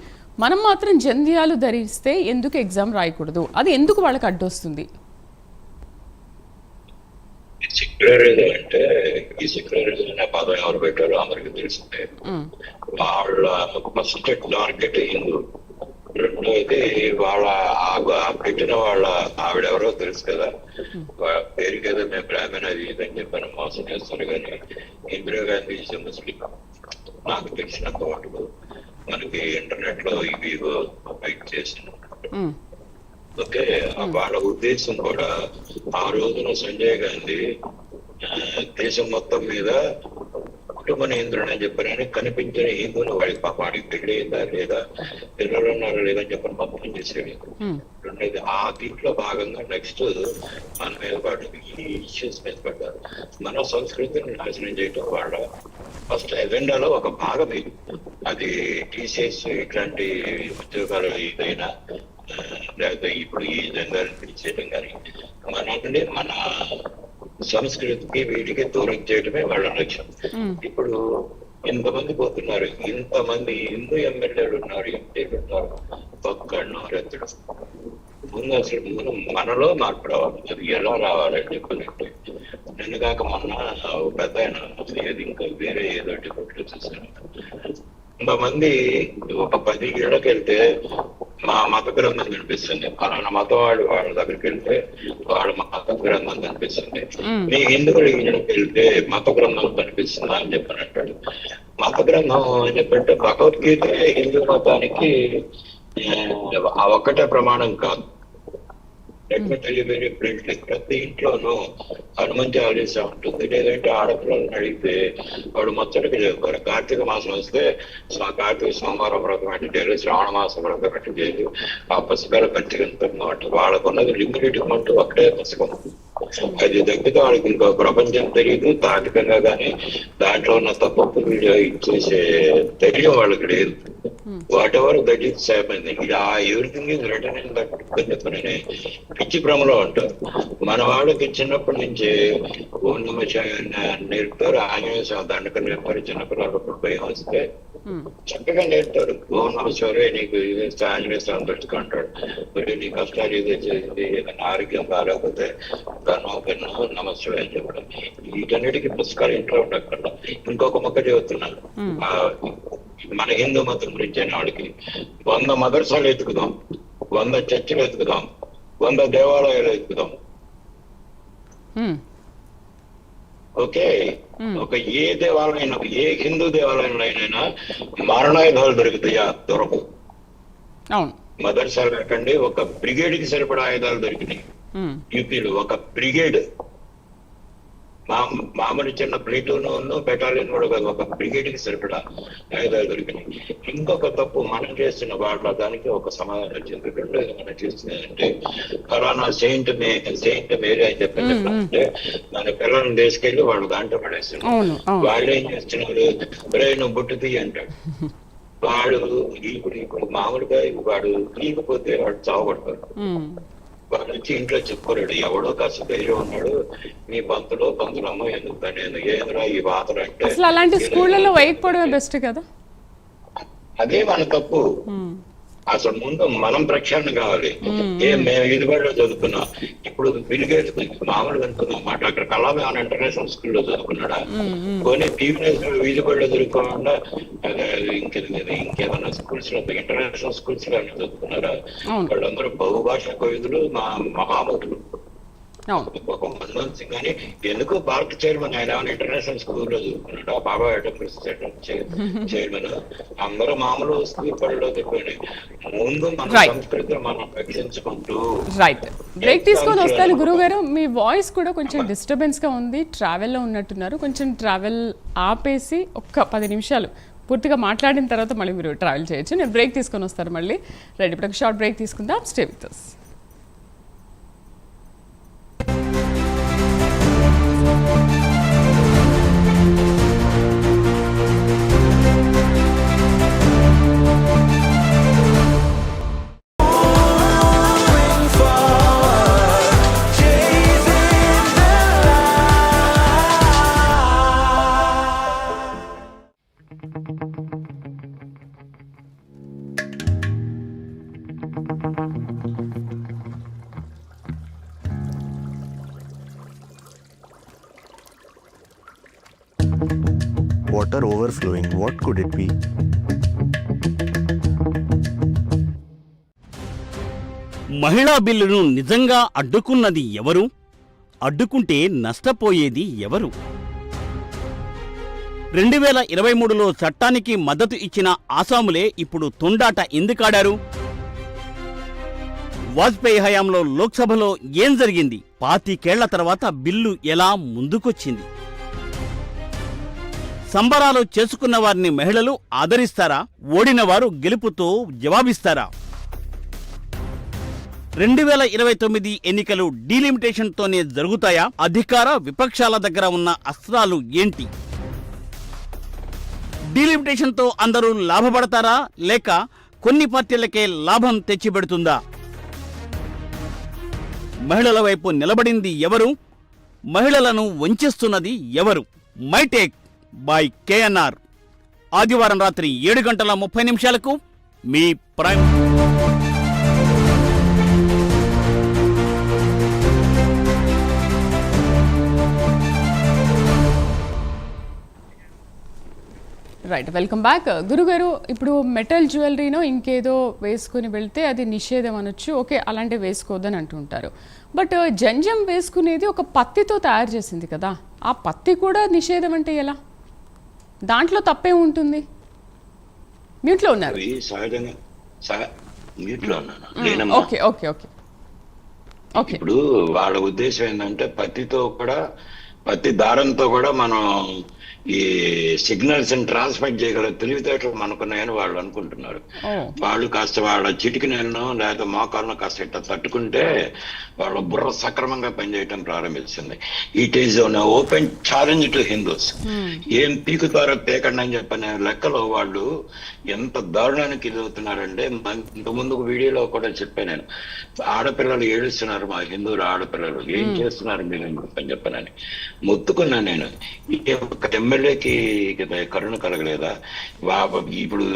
మనం మాత్రం జంధ్యాలు ధరిస్తే ఎందుకు ఎగ్జామ్ రాయకూడదు? అది ఎందుకు వాళ్ళకి అడ్డొస్తుంది? సెక్యులరిజం అంటే ఈ సెక్యులరిజం అనే పదం ఎవరు పెట్టారో అందరికి తెలిసిందే. వాళ్ళ ఫస్ట్ టార్గెట్ హిందూ, రెండోది వాళ్ళ పెట్టిన వాళ్ళ ఆవిడెవరో తెలుసు కదా, పేరుకి ఏదో మేము బ్రాహ్మణ అది ఇదని చెప్పని మోసం చేస్తారు. కానీ ఇందిరాగాంధీ ముస్లిం నాకు తెలిసినంత వరకు మనకి ఇంటర్నెట్ లో ఇవి బయట చేసిన. ఓకే, వాళ్ళ ఉద్దేశం కూడా ఆ రోజున సంజయ్ గాంధీ దేశం మొత్తం మీద కుటుంబ నియంత్రణ అని చెప్పని కనిపించిన హిందువులు వాడికి పెళ్లి అయిందా లేదా, పిల్లలు ఉన్నారా లేదని చెప్పని మొత్తం చేసేది. రెండోది ఆ దీంట్లో భాగంగా నెక్స్ట్ మన మీద పడ్డది, ఈ ఇష్యూస్ మీద పడ్డారు. మన సంస్కృతిని నాశనం చేయటం వాళ్ళ ఫస్ట్ ఎజెండాలో ఒక భాగం ఇది. అది టీసీఎస్ ఇట్లాంటి ఉద్యోగాలు ఏదైనా లేకపోతే ఇప్పుడు ఈ జెండాలు చేయడం కానీ మనల్ని మన సంస్కృతికి వీటికి దూరం చేయడమే వాళ్ళ లక్ష్యం. ఇప్పుడు ఎంతమంది పోతున్నారు, ఇంతమంది హిందూ ఎమ్మెల్యేలు ఉన్నారు, ఎంపీలు ఉన్నారు, ఒక్కడు రెత్తడు. ముందు అసలు మనలో మార్పు రావాలి. అది ఎలా రావాలని చెప్పాలంటే నేను కాక మొన్న పెద్ద ఆయన ఇంకా వేరే ఏదో డిబేట్లో చూసాను. కొంతమంది ఒక 10 ఇళ్ళకి వెళ్తే మా మత గ్రంథం కనిపిస్తుంది, పలానా మతం వాళ్ళ దగ్గరికి వెళ్తే వాళ్ళ మత గ్రంథం కనిపిస్తుంది. మీ హిందువుల ఇళ్ళకి వెళ్తే మత గ్రంథం కనిపిస్తుందా అని చెప్పని అంటాడు. మత గ్రంథం అని చెప్పంటే భగవద్గీత హిందూ మతానికి ఆ ఒక్కటే ప్రమాణం కాదు. వెరీ ఫ్రెండ్లీ, ప్రతి ఇంట్లోనూ హనుమాన్ చాలీసా ఉంటుంది. లేదంటే ఆడపిల్లలను అడిగితే వాడు మొత్తటికి చెప్తారు. కార్తీక మాసం వస్తే కార్తీక సోమవారం వ్రతం అంటే శ్రావణ మాసం వ్రతం అంటే ఆ పుస్తకాలు ఖచ్చితంగా అంటే వాళ్ళకున్నది లిమిటెడ్ అంటూ ఒకటే పుస్తకం. అది తగ్గితే వాళ్ళకి ఇంకో ప్రపంచం తెలియదు. తాత్వికంగా కానీ దాంట్లో ఉన్న తప్పు చేసే ధైర్యం వాళ్ళకి లేదు. Whatever that is happening, ఇది everything is written in that చెప్పని పిచ్చి భ్రమలో ఉంటారు. మన వాళ్ళకి చిన్నప్పటి నుంచి ఓం నమ నేర్పుతారు. ఆంజనేయ దండకం నేర్పారు. చిన్నపిల్లలు భయం వస్తే చక్కగా నేర్పుతారు. ఓం నమ శివాయ, నీకు ఆంజనేయ స్వామి దొరుకుతుంటాడు. మరి నీ కష్టాలు ఇది చేసింది, ఏదైనా ఆరోగ్యం కాలేకపోతే ధనోపన్న నమ శివాయ అని చెప్పడం. వీటన్నిటికీ పుస్తకాలు ఇంట్లో ఉండకుండా ఇంకొక మొక్క చదువుతున్నాను. మన హిందూ మతం గురించి అయిన వాడికి 100 మదర్సాలు ఎత్తుకుదాం, 100 చర్చిలు ఎత్తుకుదాం, 100 దేవాలయాలు ఎత్తుకుదాం. ఓకే, ఒక ఏ దేవాలయం, ఏ హిందూ దేవాలయంలో మారణాయుధాలు దొరుకుతాయా? దొరకవు. మదర్సాలు లేకండి, ఒక బ్రిగేడ్ కి సరిపడా ఆయుధాలు దొరికినాయి యూపీలో. ఒక బ్రిగేడ్, మామూలు చిన్న ప్లేటూన్ బెటాలియన్ కూడా కాదు, ఒక బ్రిగేడ్ కి సరిపడా ఆయుధాలు దొరికినాయి. ఇంకొక తప్పు మనం చేస్తున్న వాటిలో దానికి ఒక సమాధానం వచ్చింది. రెండోది మనం చేస్తున్నదంటే ఫలానా సెయింట్ మేరీ అని చెప్పంటే మన పిల్లల్ని తీసుకెళ్లి వాళ్ళు దాంట్లో పడేస్తున్నారు. వాళ్ళు ఏం చేస్తున్నారు, బ్రెయిన్ బుట్టు తీయి అంటాడు. వాడు ఇప్పుడు మామూలుగా వాడు తీయకపోతే వాడు చావబడతారు. వాడు వచ్చి ఇంట్లో చెప్పుకోలేడు. ఎవడో కాస్త ధైర్యం ఉన్నాడు, మీ పంతులమ్మ ఎందుకు నేను ఏదరా ఈ బాధలు అంటే అసలు అలాంటి స్కూళ్ళలో వేయకపోవడమే బెస్ట్ కదా. అదే మన తప్పు. అసలు ముందు మనం ప్రక్షాళన కావాలి. మేము ఈదుబడిలో చదువుకున్నాం. ఇప్పుడు బిల్ గేట్స్ మామూలుగా అనుకున్నాం మాట. అక్కడ కలాం ఏమైనా ఇంటర్నేషనల్ స్కూల్లో చదువుకున్నాడా? కొన్ని టీవీ ఈదుబడిలో చదువుకోకుండా ఇంకేదైనా స్కూల్స్ లో ఇంటర్నేషనల్ స్కూల్స్ లో చదువుకున్నారా? వాళ్ళందరూ బహుభాషా కవితులు, మహామతులు. ఒక మన్మోహన్ సింగ్ అని ఎందుకు భారత చైర్మన్, ఆయన ఇంటర్నేషనల్ స్కూల్లో చదువుకున్నాడు. ఆ బాబా చైర్మన్ అందరూ మామూలు స్కూల్ పనిలో తిప్పండి. ముందు మన సంస్కృతిని మనం రక్షించుకుంటూ. రైట్, బ్రేక్ తీసుకొని వస్తాను గురువు గారు. మీ వాయిస్ కూడా కొంచెం డిస్టర్బెన్స్ గా ఉంది, ట్రావెల్లో ఉన్నట్టున్నారు. కొంచెం ట్రావెల్ ఆపేసి ఒక్క 10 నిమిషాలు పూర్తిగా మాట్లాడిన తర్వాత మళ్ళీ మీరు ట్రావెల్ చేయొచ్చు. నేను బ్రేక్ తీసుకొని వస్తాను మళ్ళీ. రైట్, ఇప్పుడు ఒక షార్ట్ బ్రేక్ తీసుకుందాం. Stay with us. water overflowing. What could it be? మహిళా బిల్లును నిజంగా అడ్డుకున్నది ఎవరు? అడ్డుకుంటే నష్టపోయేది ఎవరు? 2023లో చట్టానికి మద్దతు ఇచ్చిన ఆసాములే ఇప్పుడు తొండాట ఎందుకాడారు? వాజ్పేయి హయాంలో లోక్సభలో ఏం జరిగింది? 25 ఏళ్ల తర్వాత బిల్లు ఎలా ముందుకొచ్చింది? సంబరాలు చేసుకున్న వారిని మహిళలు ఆదరిస్తారా? ఓడిన వారు గెలుపుతో జవాబిస్తారా? 2029 ఎన్నికలు డీలిమిటేషన్తోనే జరుగుతాయా? అధికార విపక్షాల దగ్గర ఉన్న అస్త్రాలు ఏంటి? డీలిమిటేషన్తో అందరూ లాభపడతారా లేక కొన్ని పార్టీలకే లాభం తెచ్చిపెడుతుందా? మహిళల వైపు నిలబడింది ఎవరు? మహిళలను వంచిస్తున్నది ఎవరు? My take by KNR. ఆదివారం రాత్రి 7:30 మీ ప్రైమ్. Right, welcome back. గురుగారు, ఇప్పుడు మెటల్ జ్యువెలరీనో ఇంకేదో వేసుకుని వెళ్తే అది నిషేధం అనొచ్చు, ఓకే అలాంటివి వేసుకోవద్దని అంటుంటారు. బట్ జంజం వేసుకునేది ఒక పత్తితో తయారు చేసింది కదా, ఆ పత్తి కూడా నిషేధం అంటే ఎలా? దాంట్లో తప్పే ఉంటుంది? మ్యూట్లో ఉన్నారు. Okay okay okay okay. ఇప్పుడు వాళ్ళ ఉద్దేశం ఏంటంటే పత్తి దారంతో కూడా మనం ఈ సిగ్నల్స్ ట్రాన్స్మిట్ చేయగల తెలివితేటలు మనకున్నాయని వాళ్ళు అనుకుంటున్నారు. వాళ్ళు కాస్త వాళ్ళ చిటికినో లేదా మోకాలను కాస్త ఇట్లా తట్టుకుంటే వాళ్ళ బుర్ర సక్రమంగా పనిచేయటం ప్రారంభించింది. It is open challenge to Hindus. ఏం పీకుతారో పీకండి అని చెప్పనే లెక్కలో వాళ్ళు ఎంత దారుణానికి ఎదుగుతున్నారంటే, ఇంతకుముందు వీడియోలో కూడా చెప్పాను నేను, ఆడపిల్లలు ఏడుస్తున్నారు, మా హిందువులు ఆడపిల్లలు ఏం చేస్తున్నారు మీరు అని చెప్పనని మొత్తుకున్నా నేను. ఒక ఎమ్మెల్యేకి కరుణ కలగలేదా? ఇప్పుడు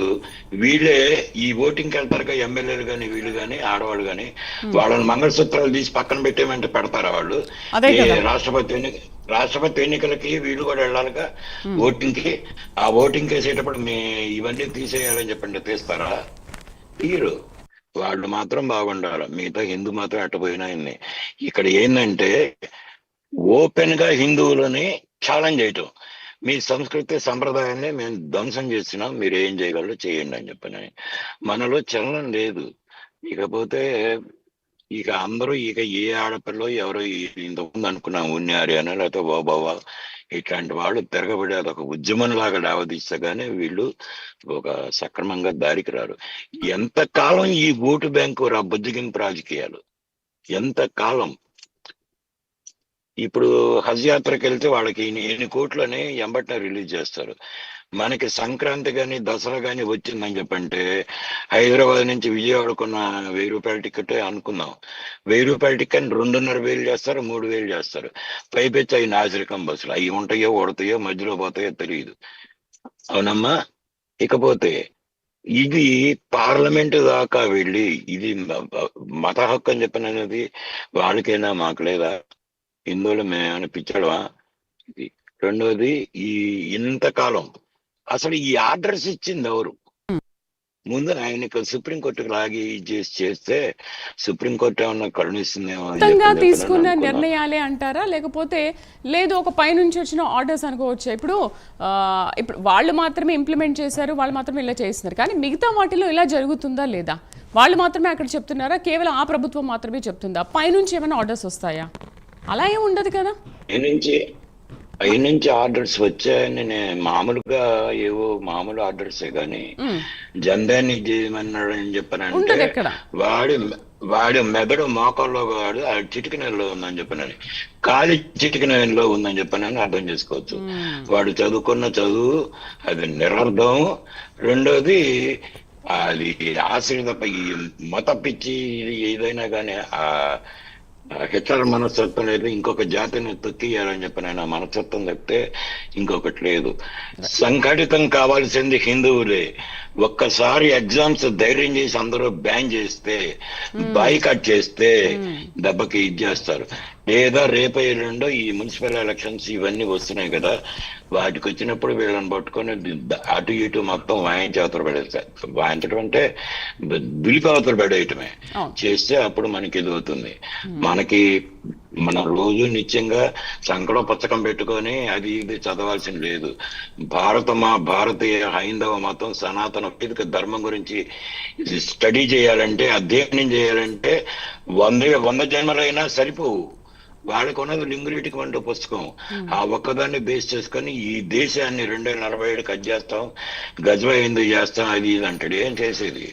వీళ్ళే ఈ ఓటింగ్కి వెళ్తారుగా ఎమ్మెల్యేలు కానీ వీళ్ళు కానీ ఆడవాళ్ళు కానీ, వాళ్ళని మంగళసూత్రాలు తీసి పక్కన పెట్టేమంటే పెడతారా వాళ్ళు? రాష్ట్రపతి ఎన్నికలకి వీళ్ళు కూడా వెళ్ళాలిగా ఓటింగ్ కి. ఆ ఓటింగ్ వేసేటప్పుడు ఇవన్నీ తీసేయాలని చెప్పండి, తీస్తారా? తీరు. వాళ్ళు మాత్రం బాగుండాలి, మిగతా హిందూ మాత్రం అట్టపోయినా. ఇక్కడ ఏంటంటే ఓపెన్ గా హిందువులని ఛాలెంజ్ చేయటం, మీ సంస్కృతి సంప్రదాయాన్ని మేము ధ్వంసం చేస్తున్నాం, మీరు ఏం చేయగలరో చేయండి అని చెప్పని. మనలో చలనం లేదు. ఇకపోతే అందరూ ఏ ఆడపిల్లో ఎవరో ఇంతకుముందు అనుకున్నాం ఉన్యారి అని, లేకపోతే బాబా ఇట్లాంటి వాళ్ళు తిరగబడి అదొక ఉద్యమం లాగా లావదీస్తే గానీ వీళ్ళు ఒక సక్రమంగా దారికి రారు. ఎంతకాలం ఈ ఓటు బ్యాంకు బుజ్జగింపు రాజకీయాలు ఎంతకాలం? ఇప్పుడు హజ్ యాత్రకి వెళ్తే వాళ్ళకి ఎన్ని కోట్లని ఎంబటినే రిలీజ్ చేస్తారు. మనకి సంక్రాంతి కానీ దసరా కానీ వచ్చిందని చెప్పంటే హైదరాబాద్ నుంచి విజయవాడకున్న 1000 రూపాయల టికెట్ అనుకుందాం, 1000 రూపాయల టికెట్ 2,500 చేస్తారు, 3,000 చేస్తారు. పైపెచ్చి అవి నాసిరకం బస్సులు, అవి ఉంటాయో ఓడతాయో మధ్యలో పోతాయో తెలియదు. అవునమ్మా. ఇకపోతే ఇది పార్లమెంట్ దాకా వెళ్ళి ఇది మత హక్కు అని చెప్పినది వాళ్ళకైనా మాకు లేదా? హిందువులు మేమేమైనా పిచ్చాడవా? ఇది రెండోది, ఇంతకాలం అసలు ఈ ఆర్డర్స్ ఇచ్చింది ఎవరు? ముందు ఆయనకు సుప్రీంకోర్టుకు లాగి చేస్తే సుప్రీంకోర్టు ఏమన్నా కరుణిస్తుందేమో తీసుకున్న నిర్ణయాలే అంటారా, లేకపోతే లేదు ఒక పైనుంచి వచ్చిన ఆర్డర్స్ అనుకోవచ్చు? ఇప్పుడు వాళ్ళు మాత్రమే ఇంప్లిమెంట్ చేశారు, వాళ్ళు మాత్రమే ఇలా చేస్తున్నారు, కానీ మిగతా వాటిలో ఇలా జరుగుతుందా లేదా? వాళ్ళు మాత్రమే అక్కడ చెప్తున్నారా, కేవలం ఆ ప్రభుత్వం మాత్రమే చెప్తుందా? పైనుంచి ఏమైనా ఆర్డర్స్ వస్తాయా? అలా ఏమి ఉండదు కదా. పైనుంచి ఆర్డర్స్ వచ్చాయని మామూలుగా ఏవో మామూలు ఆర్డర్సే కానీ జన్దాన్ని చేయమన్నాడు అని చెప్పానంటే వాడి మెదడు మోకాల్లో వాడు చిటికినలో ఉందని చెప్పనని, కాలి చిటికినలో ఉందని చెప్పనని అర్థం చేసుకోవచ్చు. వాడు చదువుకున్న చదువు అది నిరర్ధం. రెండోది అది ఆశ్రయ తప్ప ఈ మత పిచ్చి ఏదైనా కానీ హెచ్చర మనస్తత్వం లేదు. ఇంకొక జాతిని తొక్కియాలని చెప్పిన మనస్తత్వం తప్పితే ఇంకొకటి లేదు. సంఘటితం కావాల్సింది హిందువులే. ఒక్కసారి ఎగ్జామ్స్ ధైర్యం చేసి అందరూ బ్యాన్ చేస్తే, బాయ్కాట్ చేస్తే దెబ్బకి ఇది చేస్తారు. లేదా రేపే ఎల్లుండో ఈ మున్సిపల్ ఎలక్షన్స్ ఇవన్నీ వస్తున్నాయి కదా, వాటికి వచ్చినప్పుడు వీళ్ళని పట్టుకొని అటు ఇటు మొత్తం వాయించి అవతల పడేస్తారు. వాయించడం అంటే దులిపి అవతల పడేయటమే చేస్తే అప్పుడు మనకి ఇది అవుతుంది. మనకి మనం రోజు నిత్యంగా సంకటం పుస్తకం పెట్టుకొని అది ఇది చదవాల్సిన లేదు. భారతీయ హైందవ మతం సనాతన వైదిక ధర్మం గురించి స్టడీ చేయాలంటే, అధ్యయనం చేయాలంటే 100 జన్మలైనా సరిపోవు. వాళ్ళకు ఉన్నది లింగులేటికి వంట పుస్తకం. ఆ ఒక్కదాన్ని బేస్ చేసుకొని ఈ దేశాన్ని 2047 కట్ చేస్తాం, గజవ ఎందుకు చేస్తాం, అది ఇది అంటాడు. ఏం చేసేది?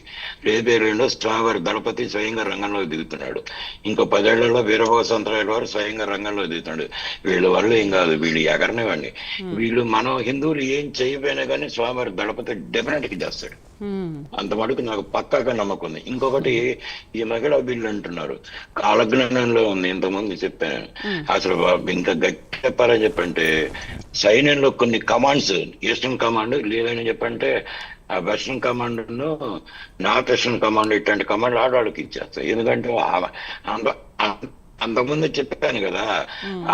రేపే రెండో స్వామివారి దళపతి స్వయంగా రంగంలో దిగుతున్నాడు. ఇంకో 10 ఏళ్లలో వీరభద్రరాయల వారు స్వయంగా రంగంలో దిగుతున్నాడు. వీళ్ళ వల్ల ఏం కాదు, వీళ్ళు ఎగరనివ్వండి. వీళ్ళు మనం హిందువులు ఏం చేయకపోయినా కానీ స్వామివారి దళపతి డెఫినెట్ గా చేస్తాడు. అంత మటుకు నాకు పక్కాగా నమ్మకం ఉంది. ఇంకొకటి, ఈ మహిళా బిల్లు అంటున్నారు, కాలజ్ఞానంలో ఉంది. ఇంతకుముందు చెప్పాను. అసలు ఇంకా గట్టి చెప్పాలని చెప్పంటే, సైన్యంలో కొన్ని కమాండ్స్, ఈస్టర్న్ కమాండ్ లేదని చెప్పంటే ఆ western command north western command ఇట్లాంటి కమాండ్ ఆడవాళ్ళకి ఇచ్చేస్తాయి. ఎందుకంటే అంతకుముందు చెప్పాను కదా,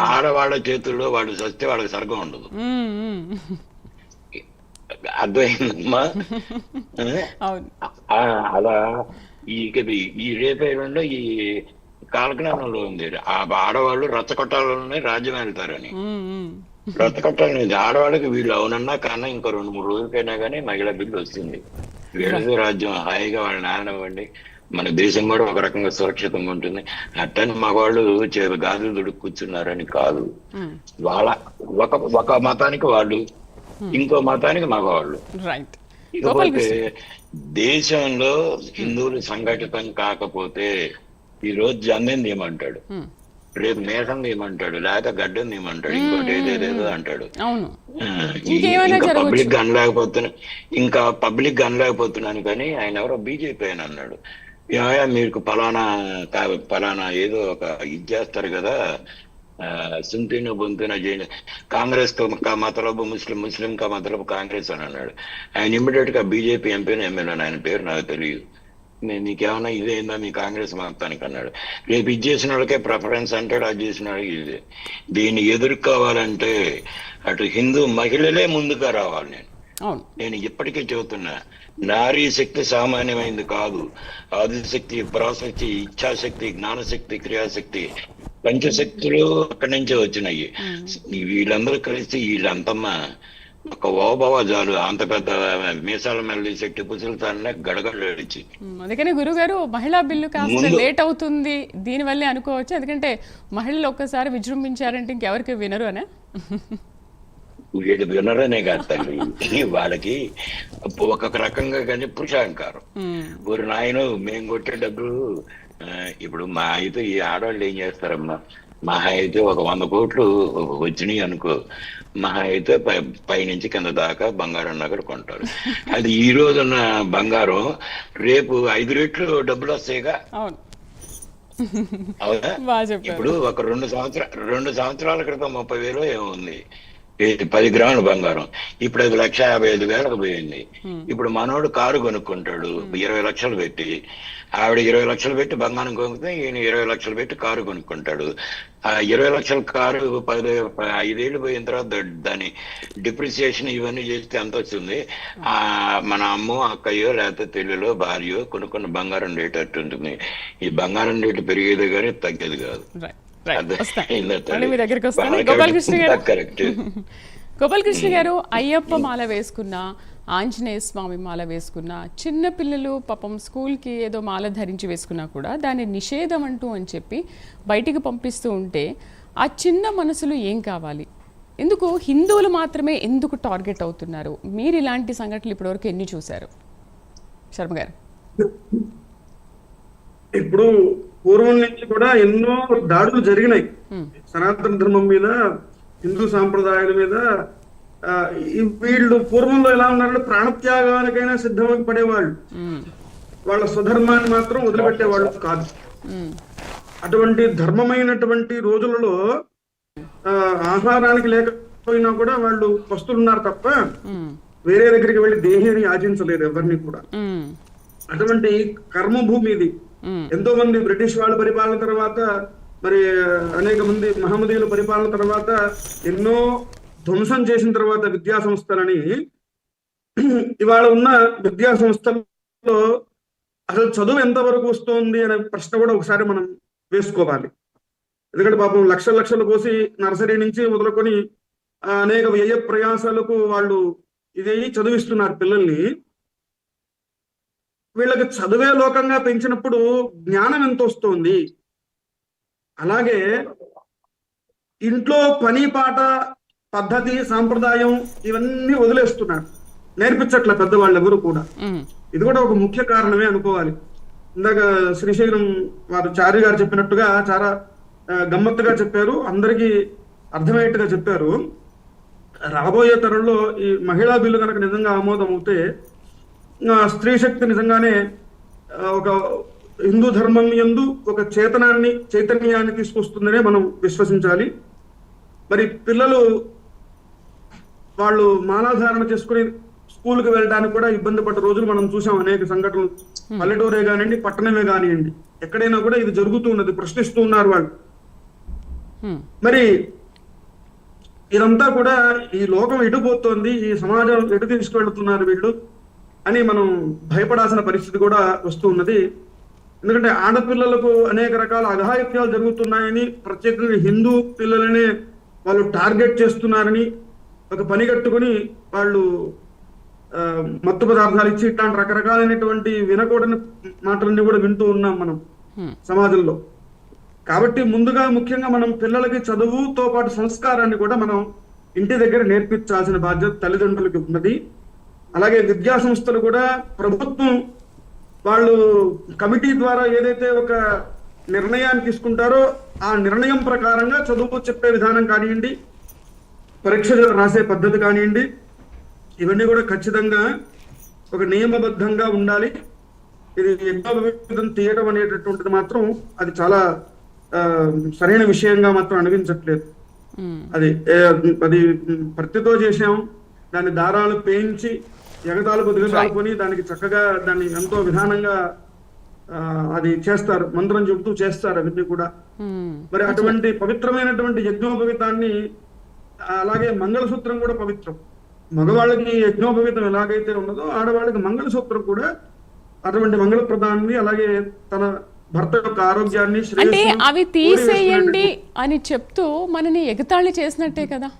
ఆడవాళ్ళ చేతుల్లో వాడు చస్తే వాళ్ళకి సర్గం ఉండదు. అర్థమైందమ్మా? అలా ఈ రేపేళ్ళలో ఈ కాలజ్ఞానంలో ఉంది. ఆ ఆడవాళ్ళు రచ్చకొట్టాలని రాజ్యం వెళ్తారని. రచ్చకొట్టాలని ఆడవాళ్ళకి వీళ్ళు అవునన్నా కన్నా ఇంకో 2-3 రోజులకైనా కానీ మహిళా బిల్లు వస్తుంది. వీళ్ళది రాజ్యం హాయిగా వాళ్ళని ఆడనివ్వండి. మన దేశం కూడా ఒక రకంగా సురక్షితంగా ఉంటుంది. అట్టని మగవాళ్ళు గాజులు దుడుకు కూర్చున్నారని కాదు. వాళ్ళ ఒక మతానికి వాళ్ళు, ఇంకో మతానికి మగవాళ్ళు. ఇకపోతే దేశంలో హిందువులు సంఘటితం కాకపోతే ఈ రోజు జన్యం తీయమంటాడు, రేపు మేఘం తీయమంటాడు, లేక గడ్డం తీయమంటాడు, ఇంకోటి ఏదేదేదో అంటాడు. ఇంకా పబ్లిక్ గనలేకపోతున్నాను కానీ ఆయన ఎవరో బీజేపీ అని అన్నాడు. మీకు ఫలానా ఏదో ఒక ఇది చేస్తారు కదా, సుంతిన బొంతిన జైన్, కాంగ్రెస్ కా మతలబు ముస్లిం కా మతలబు కాంగ్రెస్ అని అన్నాడు. ఆయన ఇమ్మీడియట్ గా బీజేపీ ఎంపీని ఎమ్మెల్యే, ఆయన పేరు నాకు తెలియదు. నీకేమన్నా ఇదేందా మీ కాంగ్రెస్ మతానికి అన్నాడు. రేపు ఇది చేసిన వాళ్ళకే ప్రిఫరెన్స్ అంటాడు, అది చేసిన వాళ్ళకి ఇది. దీన్ని ఎదుర్కోవాలంటే అటు హిందూ మహిళలే ముందుగా రావాలి. నేను ఇప్పటికే చెబుతున్నా, నారీ శక్తి సామాన్యమైంది కాదు. ఆదిశక్తి, పరాశక్తి, ఇచ్ఛాశక్తి, జ్ఞానశక్తి, క్రియాశక్తి, పంచశక్తులు అక్కడి నుంచే వచ్చినాయి. వీళ్ళందరూ కలిసి వీళ్ళంతమ్మా ఒక ఓబవ చాలు, అంత పెద్ద మీసాల మెల్లి శక్తి పుసులుతానే గడగడచి. అందుకనే గురువు గారు, మహిళా బిల్లు కాస్త లేట్ అవుతుంది దీని వల్లే అనుకోవచ్చు. ఎందుకంటే మహిళలు ఒక్కసారి విజృంభించారంటే ఇంకెవరికి వినరు అనే. వీళ్ళు వినరనే కాదు తల్లి, వాళ్ళకి ఒక్కొక్క రకంగా కానీ పురుషాహంకారం. ఊరు నాయన మేము కొట్టే డబ్బులు ఇప్పుడు మా అయితే ఈ ఆడవాళ్ళు ఏం చేస్తారమ్మా, మహా అయితే ఒక 100 కోట్లు వచ్చినాయి అనుకో, మహా అయితే పైనుంచి కింద దాకా బంగారం నగర కొంటారు. అది ఈ రోజున్న బంగారం రేపు 5 రెట్లు డబ్బులు వస్తాయిగా. అవునా? ఇప్పుడు ఒక 2 సంవత్సరాల క్రితం 30,000 ఏముంది 10 గ్రాముల బంగారం, ఇప్పుడు అది 1,55,000 పోయింది. ఇప్పుడు మనోడు కారు కొనుక్కుంటాడు 20 లక్షలు పెట్టి, ఆవిడ 20 లక్షలు పెట్టి బంగారం కొనుక్కుంటే ఈయన 20 లక్షలు పెట్టి కారు కొనుక్కుంటాడు. ఆ 20 లక్షల కారు 5 ఏళ్ళు పోయిన తర్వాత దాని డిప్రిసియేషన్ ఇవన్నీ చేస్తే ఎంత వస్తుంది? మన అమ్మో, అక్కయ్యో, లేకపోతే తెలుగులో భార్యో కొనుక్కున్న బంగారం రేటు అట్టుంటుంది. ఈ బంగారం రేటు పెరిగేది కానీ తగ్గేది కాదు. గోపాలకృష్ణ గారు, అయ్యప్ప మాల వేసుకున్న, ఆంజనేయ స్వామి మాల వేసుకున్న, చిన్న పిల్లలు పాపం స్కూల్కి ఏదో మాల ధరించి వేసుకున్నా కూడా దాని నిషేధం అంటూ అని చెప్పి బయటికి పంపిస్తూ ఉంటే ఆ చిన్న మనసులు ఏం కావాలి? ఎందుకు హిందువులు మాత్రమే ఎందుకు టార్గెట్ అవుతున్నారు? మీరు ఇలాంటి సంఘటనలు ఇప్పటివరకు ఎన్ని చూశారు శర్మ గారు? ఇప్పుడు పూర్వం నుంచి కూడా ఎన్నో దాడులు జరిగినాయి సనాతన ధర్మం మీద, హిందూ సాంప్రదాయాల మీద. వీళ్ళు పూర్వంలో ఎలా ఉన్నారంటే ప్రాణత్యాగానికైనా సిద్ధమై పడేవాళ్ళు, వాళ్ళ స్వధర్మాన్ని మాత్రం వదిలిపెట్టేవాళ్ళు కాదు. అటువంటి ధర్మమైనటువంటి రోజులలో ఆహారానికి లేకపోయినా కూడా వాళ్ళు పస్తులున్నారు తప్ప వేరే దగ్గరికి వెళ్ళి దేహిని యాచించలేరు ఎవరిని కూడా. అటువంటి కర్మభూమి ఇది. ఎంతో మంది బ్రిటిష్ వాళ్ళ పరిపాలన తర్వాత మరి అనేక మంది మహమ్మదీయుల పరిపాలన తర్వాత ఎన్నో ధ్వంసం చేసిన తర్వాత విద్యా సంస్థలని ఇవాళ ఉన్న విద్యా సంస్థల్లో అసలు చదువు ఎంతవరకు వస్తుంది అనే ప్రశ్న కూడా ఒకసారి మనం వేసుకోవాలి. ఎందుకంటే పాపం లక్షల లక్షలు పోసి నర్సరీ నుంచి మొదలుకొని అనేక వ్యయ ప్రయాసాలకు వాళ్ళు ఇది చదివిస్తున్నారు పిల్లల్ని. వీళ్ళకి చదువే లోకంగా పెంచినప్పుడు జ్ఞానం ఎంత వస్తుంది? అలాగే ఇంట్లో పని పాట పద్ధతి సాంప్రదాయం ఇవన్నీ వదిలేస్తున్నారు, నేర్పించట్ల పెద్దవాళ్ళు ఎవరు కూడా. ఇది కూడా ఒక ముఖ్య కారణమే అనుకోవాలి. ఇందాక శ్రీశైలం వారు చారి గారు చెప్పినట్టుగా చాలా గమ్మత్తుగా చెప్పారు, అందరికీ అర్థమయ్యేట్టుగా చెప్పారు. రాబోయే తరంలో ఈ మహిళా బిల్లు కనుక నిజంగా ఆమోదం అవుతే స్త్రీ శక్తి నిజంగానే ఒక హిందూ ధర్మం యందు ఒక చైతన్యాన్ని తీసుకొస్తుందనే మనం విశ్వసించాలి. మరి పిల్లలు వాళ్ళు మాలాధారణ చేసుకుని స్కూల్కి వెళ్ళడానికి కూడా ఇబ్బంది పడ్డ రోజులు మనం చూసాం, అనేక సంఘటనలు. పల్లెటూరే కానివ్వండి, పట్టణమే కానివ్వండి, ఎక్కడైనా కూడా ఇది జరుగుతూ ఉన్నది, ప్రశ్నిస్తూ ఉన్నారు వాళ్ళు. మరి ఇదంతా కూడా ఈ లోకం ఎటుపోతోంది, ఈ సమాజం ఎటు తీసుకువెళ్తున్నారు వీళ్ళు అని మనం భయపడాల్సిన పరిస్థితి కూడా వస్తూ ఉన్నది. ఎందుకంటే ఆడపిల్లలకు అనేక రకాల అఘాయిత్యాలు జరుగుతున్నాయని, ప్రత్యేకంగా హిందూ పిల్లలనే వాళ్ళు టార్గెట్ చేస్తున్నారని ఒక పని కట్టుకుని వాళ్ళు మత్తు పదార్థాలు ఇచ్చి ఇట్లాంటి రకరకాలైనటువంటి వినకూడని మాటలన్నీ కూడా వింటూ ఉన్నాం మనం సమాజంలో. కాబట్టి ముందుగా ముఖ్యంగా మనం పిల్లలకి చదువుతో పాటు సంస్కారాన్ని కూడా మనం ఇంటి దగ్గర నేర్పించాల్సిన బాధ్యత తల్లిదండ్రులకి ఉన్నది. అలాగే విద్యా సంస్థలు కూడా ప్రభుత్వం వాళ్ళు కమిటీ ద్వారా ఏదైతే ఒక నిర్ణయాన్ని తీసుకుంటారో ఆ నిర్ణయం ప్రకారంగా చదువు చెప్పే విధానం కానివ్వండి, పరీక్షలు రాసే పద్ధతి కానివ్వండి, ఇవన్నీ కూడా ఖచ్చితంగా ఒక నియమబద్ధంగా ఉండాలి. ఇది యజ్ఞోపవీతం తీయడం అనేటటువంటిది మాత్రం అది చాలా సరైన విషయంగా మాత్రం అనిపించట్లేదు. అది ప్రతితో చేసాం, దాన్ని దారాలు పేయించి ఎగతాలకు దిగజాలుకొని దానికి చక్కగా దాన్ని ఎంతో విధానంగా అది చేస్తారు, మంత్రం చెబుతూ చేస్తారు అవన్నీ కూడా. మరి అటువంటి పవిత్రమైనటువంటి యజ్ఞోపవీతాన్ని, అలాగే మంగళసూత్రం కూడా పవిత్రం. మగవాళ్ళకి యజ్ఞోపవీతం ఎలాగైతే ఉన్నదో ఆడవాళ్ళకి మంగళసూత్రం కూడా అటువంటి మంగళప్రదాన్ని, అలాగే తన భర్త యొక్క ఆరోగ్యాన్ని అంటే అవి తీసేయండి అని చెప్తూ మనని ఎగతాళి చేసినట్టే కదా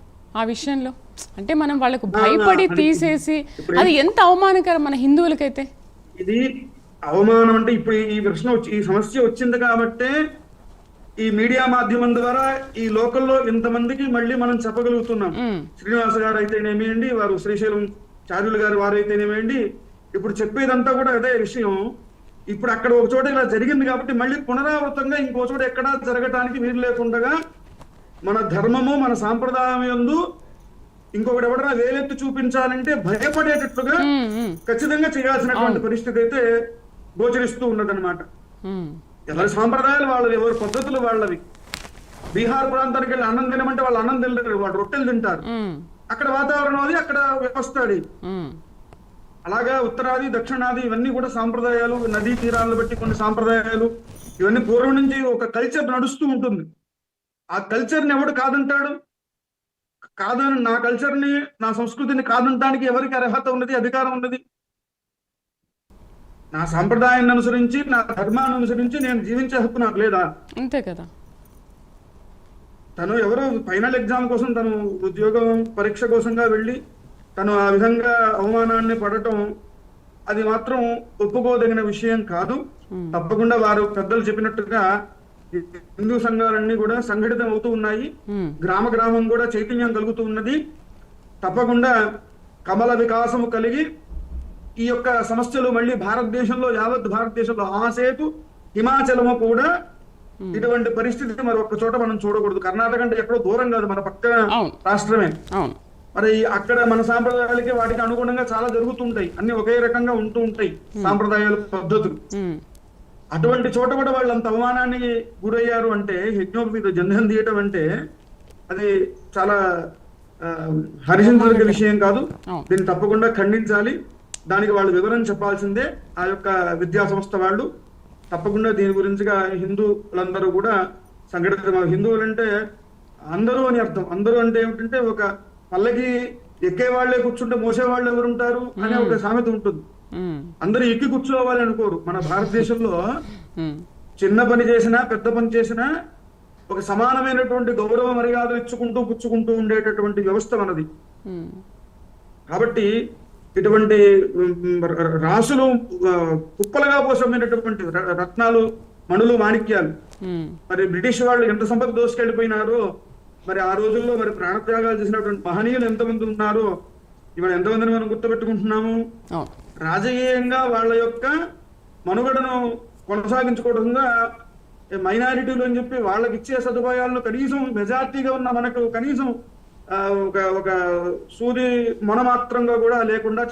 ఆ విషయంలో. అంటే మనం వాళ్ళకు భయపడి తీసేసి అది ఎంత అవమానకరం మన హిందువులకైతే. ఇది అవమానం అంటే ఇప్పుడు ఈ ప్రశ్న ఈ సమస్య వచ్చింది కాబట్టే ఈ మీడియా మాధ్యమం ద్వారా ఈ లోకల్లో ఇంతమందికి మళ్ళీ మనం చెప్పగలుగుతున్నాం. శ్రీనివాస గారు అయితేనేమేయండి, వారు శ్రీశైలం చార్యులు గారు వారు అయితేనేమేయండి, ఇప్పుడు చెప్పేదంతా కూడా అదే విషయం. ఇప్పుడు అక్కడ ఒక చోట ఇలా జరిగింది కాబట్టి మళ్ళీ పునరావృతంగా ఇంకో చోట ఎక్కడా జరగటానికి వీలు లేకుండా మన ధర్మము మన సాంప్రదాయం యందు ఇంకొకటి ఎవడన్నా వేలెత్తి చూపించాలంటే భయపడేటట్లుగా ఖచ్చితంగా చేయాల్సినటువంటి పరిస్థితి అయితే గోచరిస్తూ ఉన్నదన్నమాట. ఎవరి సాంప్రదాయాలు వాళ్ళవి, ఎవరి పద్ధతులు వాళ్ళవి. బీహార్ ప్రాంతానికి వెళ్ళి అన్నం తినమంటే వాళ్ళు అన్నం తినలేరు, వాళ్ళు రొట్టెలు తింటారు. అక్కడ వాతావరణం అది, అక్కడ వ్యవస్థ అది. అలాగా ఉత్తరాది దక్షిణాది ఇవన్నీ కూడా సాంప్రదాయాలు, నదీ తీరాలను బట్టి కొన్ని సాంప్రదాయాలు, ఇవన్నీ పూర్వం నుంచి ఒక కల్చర్ నడుస్తూ ఉంటుంది. ఆ కల్చర్ని ఎవడు కాదంటాడు? కాదని నా కల్చర్ని, నా సంస్కృతిని కాదంటానికి ఎవరికి అర్హత ఉన్నది, అధికారం ఉన్నది? నా సాంప్రదాయాన్ని అనుసరించి, నా ధర్మాన్ని అనుసరించి నేను జీవించే హక్కు నాకు లేదా? అంతే కదా. తను ఎవరో ఫైనల్ ఎగ్జామ్ కోసం, తను ఉద్యోగం పరీక్ష కోసంగా వెళ్ళి తను ఆ విధంగా అవమానాన్ని పడటం అది మాత్రం ఒప్పుకోదగిన విషయం కాదు. తప్పకుండా వారు పెద్దలు చెప్పినట్టుగా హిందూ సంఘాలన్నీ కూడా సంఘటితం అవుతూ ఉన్నాయి, గ్రామ గ్రామం కూడా చైతన్యం కలుగుతూ ఉన్నది. తప్పకుండా కమల వికాసము కలిగి ఈ యొక్క సమస్యలు మళ్ళీ భారతదేశంలో, యావత్ భారతదేశంలో ఆసేతు హిమాచలము కూడా ఇటువంటి పరిస్థితి మరి ఒక్క చోట మనం చూడకూడదు. కర్ణాటక అంటే ఎక్కడో దూరం కాదు, మన పక్క రాష్ట్రమే. మరి అక్కడ మన సాంప్రదాయాలకి వాటికి అనుగుణంగా చాలా జరుగుతుంటాయి, అన్ని ఒకే రకంగా ఉంటూ ఉంటాయి సాంప్రదాయాల పద్ధతులు. అటువంటి చోట కూడా వాళ్ళు అంత అవమానానికి గురయ్యారు అంటే, యజ్ఞోపవీత జంధ్యం తీయటం అంటే అది చాలా హర్షించదగ్గ విషయం కాదు. దీన్ని తప్పకుండా ఖండించాలి. దానికి వాళ్ళు వివరణ చెప్పాల్సిందే ఆ యొక్క విద్యా సంస్థ వాళ్ళు. తప్పకుండా దీని గురించిగా హిందువులందరూ కూడా సంఘటిత హిందువులు అంటే అందరూ అని అర్థం. అందరూ అంటే ఏమిటంటే ఒక పల్లకి ఎక్కే వాళ్లే కూర్చుంటే మోసే వాళ్ళు ఎవరు ఉంటారు అనే ఒక సామెత ఉంటుంది. అందరూ ఎక్కి కూర్చోవాలి అనుకోరు. మన భారతదేశంలో చిన్న పని చేసినా పెద్ద పని చేసినా ఒక సమానమైనటువంటి గౌరవ మర్యాదలు ఇచ్చుకుంటూ పుచ్చుకుంటూ ఉండేటటువంటి వ్యవస్థ మనది. కాబట్టి ఇటువంటి రాసులు కుప్పలుగా పోసమైనటువంటి రత్నాలు, మణులు, మాణిక్యాలు మరి బ్రిటిష్ వాళ్ళు ఎంత సంపద దోసుకెళ్ళిపోయినారో, మరి ఆ రోజుల్లో మరి ప్రాణత్యాగాలు చేసినటువంటి మహనీయులు ఎంతమంది ఉన్నారో ఇవాళ ఎంతమందిని మనం గుర్తుపెట్టుకుంటున్నాము. రాజకీయంగా వాళ్ళ యొక్క మనుగడను కొనసాగించుకోవడంగా మైనారిటీలు అని చెప్పి వాళ్ళకి ఇచ్చే సదుపాయాలను కనీసం మెజార్టీగా ఉన్న మనకు కనీసం ఒక సూది మనమాత్రంగా కూడా లేకుండా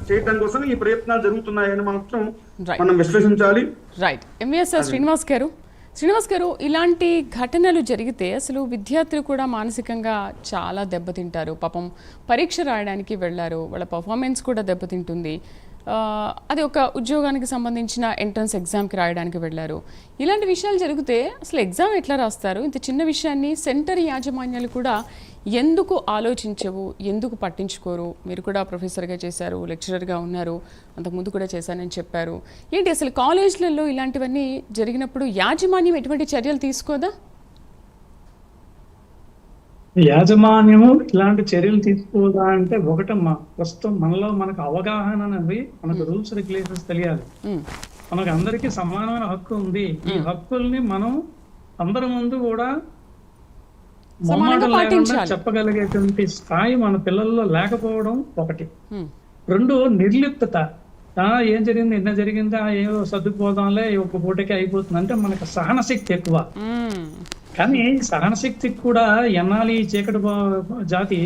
చేయటం కోసం ఈ ప్రయత్నాలు జరుగుతున్నాయని మాత్రం మనం విశ్లేషించాలి. రైట్. ఎంవిఎస్ శ్రీనివాస్ గారు, ఇలాంటి ఘటనలు జరిగితే అసలు విద్యార్థులు కూడా మానసికంగా చాలా దెబ్బతింటారు. పాపం పరీక్ష రాయడానికి వెళ్ళారు, వాళ్ళ పర్ఫార్మెన్స్ కూడా దెబ్బతింటుంది. అది ఒక ఉద్యోగానికి సంబంధించిన ఎంట్రన్స్ ఎగ్జామ్కి రాయడానికి వెళ్ళారు. ఇలాంటి విషయాలు జరిగితే అసలు ఎగ్జామ్ ఎట్లా రాస్తారు? ఇంత చిన్న విషయాన్ని సెంటర్ యాజమాన్యాలు కూడా ఎందుకు ఆలోచించవు, ఎందుకు పట్టించుకోరు? మీరు కూడా ప్రొఫెసర్గా చేశారు, లెక్చరర్గా ఉన్నారు, అంతకుముందు కూడా చేశానని చెప్పారు. ఏంటి అసలు కాలేజీలలో ఇలాంటివన్నీ జరిగినప్పుడు యాజమాన్యం ఎటువంటి చర్యలు తీసుకోదా? యాజమాన్యము ఇలాంటి చర్యలు తీసుకోదా అంటే ఒకటమ్మా, ప్రస్తుతం మనలో మనకు అవగాహన అనేది, మనకు రూల్స్ రెగ్యులేషన్స్ తెలియాలి. మనకు అందరికీ సమానమైన హక్కు ఉంది. ఈ హక్కుల్ని మనం అందరి ముందు కూడా మొహమాటం లేకుండా చెప్పగలిగేటువంటి స్థాయి మన పిల్లల్లో లేకపోవడం ఒకటి. రెండు, నిర్లిప్తత. ఏం జరిగింది, నిన్న జరిగిందా, ఏదో సర్దుకుపోదాంలే, ఒక పూటకి అయిపోతుంది అంటే మనకు సహనశక్తి ఎక్కువ. కానీ సహనశక్తికి కూడా ఎన్నాలి చీకటి జాతి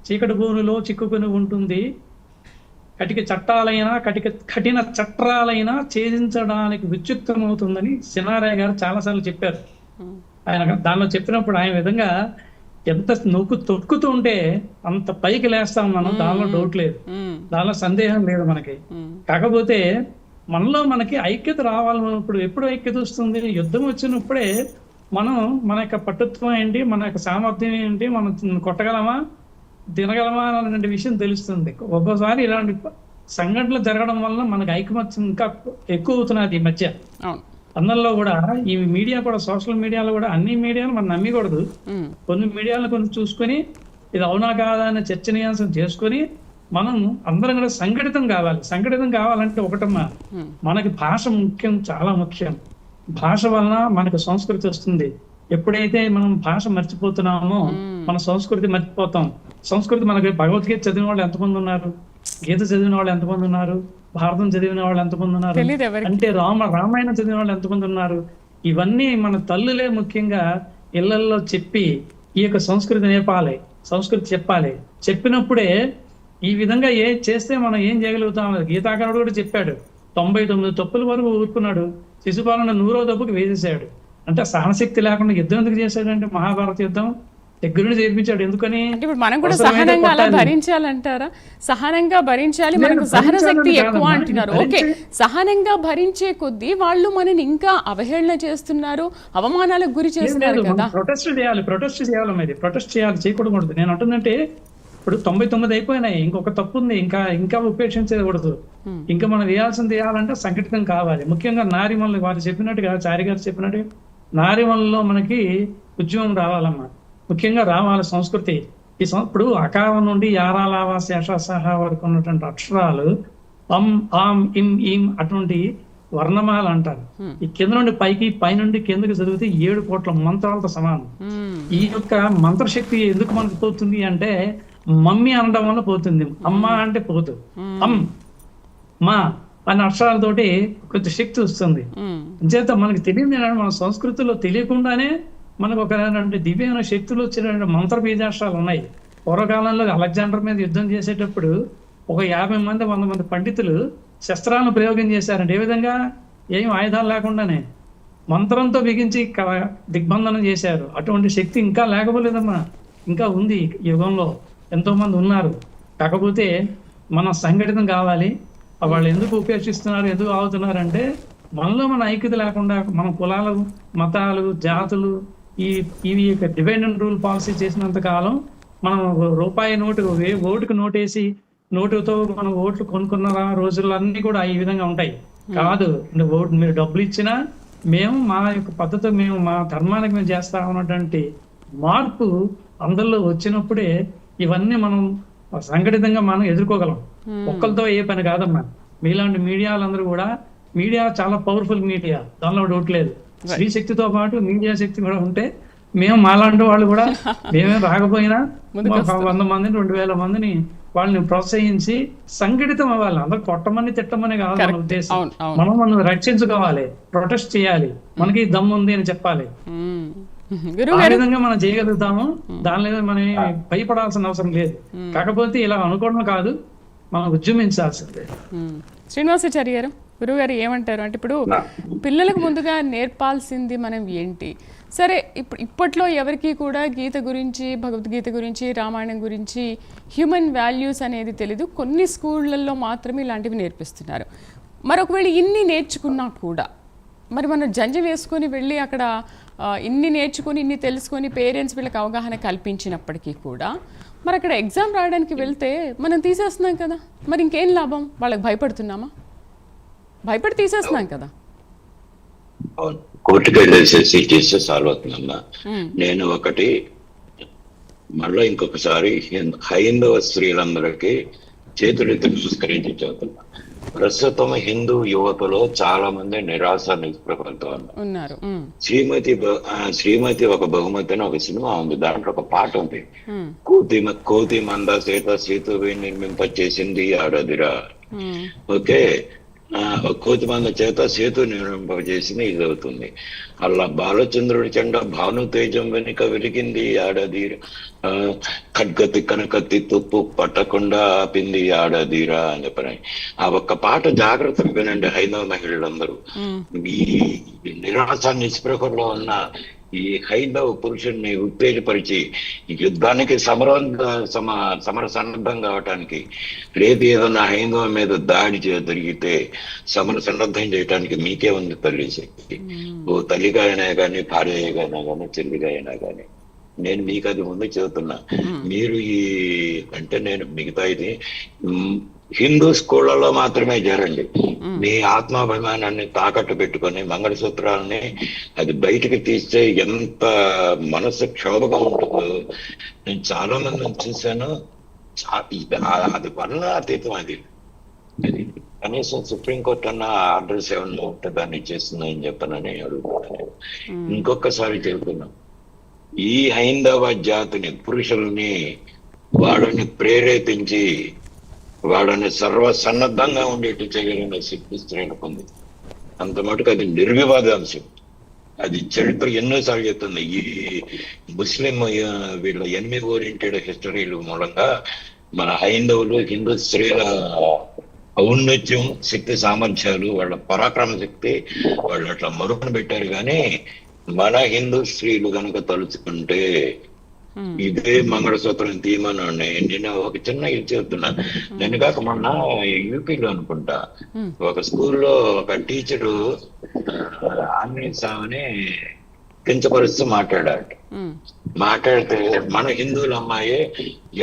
చీకటి భూమిలో చిక్కుకుని ఉంటుంది. కఠిన చట్టాలైనా ఛేదించడానికి విచ్యుక్తమవుతుందని సినారయ్య గారు చాలాసార్లు చెప్పారు. ఆయన దానిలో చెప్పినప్పుడు ఆయన విధంగా ఎంత తొక్కుతూ ఉంటే అంత పైకి లేస్తాం మనం, దానిలో డౌట్ లేదు, దానిలో సందేహం లేదు మనకి. కాకపోతే మనలో మనకి ఐక్యత రావాలన్నప్పుడు ఎప్పుడు ఐక్యత వస్తుంది? యుద్ధం వచ్చినప్పుడే మనం మన యొక్క పట్టుత్వం ఏంటి, మన యొక్క సామర్థ్యం ఏంటి, మనం కొట్టగలమా తినగలమా అనే విషయం తెలుస్తుంది. ఒక్కోసారి ఇలాంటి సంఘటనలు జరగడం వల్ల మనకు ఐకమత్యం ఇంకా ఎక్కువ అవుతున్నది ఈ మధ్య. అందరిలో కూడా ఈ మీడియా కూడా, సోషల్ మీడియాలో కూడా అన్ని మీడియాలు మనం నమ్మకూడదు. కొన్ని మీడియాలను కొంచెం చూసుకొని ఇది అవునా కాదా అనే చర్చనీయాంశం చేసుకొని మనం అందరం కూడా సంఘటితం కావాలి. సంఘటితం కావాలంటే ఒకటమ్మా, మనకి భాష ముఖ్యం, చాలా ముఖ్యం. భాష వలన మనకు సంస్కృతి వస్తుంది. ఎప్పుడైతే మనం భాష మర్చిపోతున్నామో మన సంస్కృతి మర్చిపోతాం. సంస్కృతి మనకి భగవద్గీత చదివిన వాళ్ళు ఎంతమంది ఉన్నారు, గీత చదివిన వాళ్ళు ఎంతమంది ఉన్నారు, భారతం చదివిన వాళ్ళు ఎంతమంది ఉన్నారు, అంటే రామాయణం చదివిన వాళ్ళు ఎంతమంది ఉన్నారు? ఇవన్నీ మన తల్లులే ముఖ్యంగా ఇళ్లల్లో చెప్పి ఈ యొక్క సంస్కృతి నేర్పాలి, సంస్కృతి చెప్పాలి. చెప్పినప్పుడే ఈ విధంగా చేస్తే మనం ఏం చేయగలుగుతాం. గీతాకారుడు కూడా చెప్పాడు, 99 తప్పుల వరకు ఊరుకున్నాడు, శిశుపాలన 100వ తప్పుకి వేసేసాడు. అంటే సహనశక్తి లేకుండా యుద్ధం ఎందుకు చేశాడంటే మహాభారత యుద్ధం దగ్గరుండి చేర్పించాడు. ఎందుకని? ఇప్పుడు మనం కూడా సహనంగా అలా భరించాలంటారా? సహనంగా భరించాలి, మనకు సహన శక్తి ఎక్కువ అంటున్నారు. ఓకే, సహనంగా భరించే కొద్దీ వాళ్ళు మనని ఇంకా అవహేళన చేస్తున్నారు, అవమానాలకు గురి చేస్తున్నారు కదా. ప్రొటెస్ట్ చేయాలి, ప్రొటెస్ట్ చేయాలి, చేయకూడదు. నేను అంటుందంటే ఇప్పుడు 99 అయిపోయినాయి, ఇంకొక తప్పు ఉంది, ఇంకా ఉపేక్షించకూడదు. ఇంకా మనం వేయాల్సింది వేయాలంటే సంఘటితం కావాలి. ముఖ్యంగా నారిమల్ని వారు చెప్పినట్టుగా, చారి గారు చెప్పినట్టుగా నారిమల్లో మనకి ఉద్యమం రావాలమ్మా. ముఖ్యంగా రావాలి సంస్కృతి. ఇప్పుడు అకారం నుండి యారాలావా శేషాసహ వరకు ఉన్నటువంటి అక్షరాలు ఆమ్ ఇం ఈం అటువంటి వర్ణమాల అంటారు. ఈ కింద నుండి పైకి, పైనుండి కిందకి చదివితే 7 కోట్ల మంత్రాలతో సమానం. ఈ యొక్క మంత్రశక్తి ఎందుకు మనకు పోతుంది అంటే మమ్మీ అనడం వల్ల పోతుంది. అమ్మ అంటే పోదు, మా అనే అక్షరాలతోటి కొంచెం శక్తి వస్తుంది. అంచేత మనకి తెలియదు ఏంటంటే మన సంస్కృతిలో తెలియకుండానే మనకు ఒక దివ్యమైన శక్తులు వచ్చిన మంత్ర బీజాక్షరాలు ఉన్నాయి. పూర్వకాలంలో అలెగ్జాండర్ మీద యుద్ధం చేసేటప్పుడు ఒక 50 మంది 100 మంది పండితులు శస్త్రాలను ప్రయోగం చేశారంటే ఏ విధంగా, ఏం ఆయుధాలు లేకుండానే మంత్రంతో బిగించి దిగ్బంధనం చేశారు. అటువంటి శక్తి ఇంకా లేకపోలేదమ్మా, ఇంకా ఉంది. యుగంలో ఎంతో మంది ఉన్నారు. కాకపోతే మనం సంఘటితం కావాలి. వాళ్ళు ఎందుకు ఉపేక్షిస్తున్నారు, ఎందుకు ఆగుతున్నారు అంటే మనలో మన ఐక్యత లేకుండా మన కులాలు, మతాలు, జాతులు ఇవి డివైడ్ రూల్ పాలసీ చేసినంత కాలం మనం రూపాయి నోటు ఓటుకు నోటేసి నోటుతో మనం ఓట్లు కొనుక్కున్న రోజులు అన్ని కూడా ఈ విధంగా ఉంటాయి. కాదు, మీరు డబ్బులు ఇచ్చినా మేము మా యొక్క పద్ధతి, మేము మా ధర్మానికి మేము చేస్తా ఉన్నటువంటి మార్పు అందరిలో వచ్చినప్పుడే ఇవన్నీ మనం సంఘటితంగా మనం ఎదుర్కోగలం. ఒక్కరితో ఏ పని కాదమ్మా. మీలాంటి మీడియాలందరూ కూడా, మీడియా చాలా పవర్ఫుల్ మీడియా, దానిలో డౌట్ లేదు. స్త్రీ శక్తితో పాటు మీడియా శక్తి కూడా ఉంటే మేము మాలాంటి వాళ్ళు కూడా మేమేం రాకపోయినా 100 మందిని 2000 మందిని వాళ్ళని ప్రోత్సహించి సంఘటితం అవ్వాలి. అందరూ కొట్టమని తిట్టమని కాదు మన ఉద్దేశం. మనం రక్షించుకోవాలి, ప్రొటెస్ట్ చేయాలి, మనకి దమ్ము ఉంది అని చెప్పాలి. ఆ విధంగా మనం చేయగలుగుతాము. దానిలో మనం భయపడాల్సిన అవసరం లేదు. కాకపోతే ఇలా అనుకోవడం కాదు, మనం ఉద్యమించాల్సిందే. శ్రీనివాసాచారి గారు, గురువు గారు ఏమంటారు? అంటే ఇప్పుడు పిల్లలకు ముందుగా నేర్పాల్సింది మనం ఏంటి? సరే, ఇప్పట్లో ఎవరికి కూడా గీత గురించి, భగవద్గీత గురించి, రామాయణం గురించి, హ్యూమన్ వాల్యూస్ అనేది తెలీదు. కొన్ని స్కూళ్ళల్లో మాత్రమే ఇలాంటివి నేర్పిస్తున్నారు. మరొకవేళ ఇన్ని నేర్చుకున్నా కూడా మరి మనం జంజ వేసుకొని వెళ్ళి అక్కడ ఇన్ని నేర్చుకొని, ఇన్ని తెలుసుకొని పేరెంట్స్ వీళ్ళకి అవగాహన కల్పించినప్పటికీ కూడా మరి అక్కడ ఎగ్జామ్ రాయడానికి వెళ్తే మనం తీసేస్తున్నాం కదా, మరి ఇంకేం లాభం? వాళ్ళకి భయపడుతున్నామా? భయపడి తీసేస్తున్నాం కదా. కోర్టుకు వెళ్ళేసేసి చేస్తే సాల్వ్ అవుతుందమ్మా. నేను ఒకటి మళ్ళీ ఇంకొకసారి హైందవ స్త్రీలందరికీ చేతులెత్తి నమస్కరించి చెబుతున్నా. ప్రస్తుతం హిందూ యువతలో చాలా మంది నిరాశ నిస్పృహలతో ఉన్నారు. శ్రీమతి ఒక బహుమతి అని ఒక సినిమా ఉంది, దాంట్లో ఒక పాట ఉంది, కోతి మంద సీత సేతువే నిర్మింప చేసింది ఆడదిరా. ఓకే, కోతి మంద చేత సేతు నిర్మింపజేసింది ఇది అవుతుంది. అలా బాలచంద్రుడి చెండ భాను తేజం వెనుక వెలిగింది ఆడదీర, ఖడ్గతి కనకత్తి తుప్పు పట్టకుండా ఆపింది ఆడదీరా అని చెప్పని ఆ ఒక్క పాట జాగ్రత్తగా వినండి హైందవ మహిళలందరూ. ఈ నిరాశ నిస్పృహలో ఉన్న ఈ హైందవ పురుషుల్ని ఉత్తేజపరిచి యుద్ధానికి సమర సన్నద్ధం కావటానికి, లేదు ఏదన్నా హైందవ మీద దాడి జరిగితే సమర సన్నద్ధం చేయడానికి మీకే ఉంది తల్లి శక్తి. ఓ తల్లిగా అయినా కానీ, భార్యగా అయినా కానీ, చెల్లిగా అయినా కానీ. నేను మీకు అది ముందు చెబుతున్నా. మీరు అంటే నేను మిగతా ఇది హిందూ స్కూళ్లలో మాత్రమే చేరండి. మీ ఆత్మాభిమానాన్ని తాకట్టు పెట్టుకొని మంగళసూత్రాలని అది బయటకు తీస్తే ఎంత మనసు క్షోభగా ఉంటుందో నేను చాలా మందిని చూశాను. అది వల్ల అతీతం అది కనీసం సుప్రీంకోర్టు అన్న ఆర్డర్స్ ఏమన్నా ఉంటే దాన్ని చేస్తుందని చెప్పనని అడుగుతున్నాను. ఇంకొకసారి చెబుతున్నాం, ఈ హైందవ జాతిని, పురుషుల్ని వాళ్ళని ప్రేరేపించి వాళ్ళని సర్వసన్నద్ధంగా ఉండేట్టు చేయగలిగిన శక్తి స్త్రీలకు ఉంది. అంత మటుకు అది నిర్వివాదాంశం. అది చరిత్ర ఎన్నోసార్లు చెప్తుంది. ఈ ముస్లిం వీళ్ళ ఎనిమి ఓరియంటెడ్ హిస్టరీలు మూలంగా మన హైందవులు హిందూ స్త్రీల ఔన్నత్యం, శక్తి సామర్థ్యాలు, వాళ్ళ పరాక్రమ శక్తి వాళ్ళు అట్లా మరుగున పెట్టారు. కానీ మన హిందూ స్త్రీలు కనుక తలుచుకుంటే ఇదే మంగళసూత్రం తీయమని నేను ఒక చిన్న ఇది చెప్తున్నా. నేను కాక మొన్న యూపీలో అనుకుంటా ఒక స్కూల్లో ఒక టీచరు ఆంజనేయ స్వామిని కించపరుస్తూ మాట్లాడాడు. మాట్లాడితే మన హిందువుల అమ్మాయి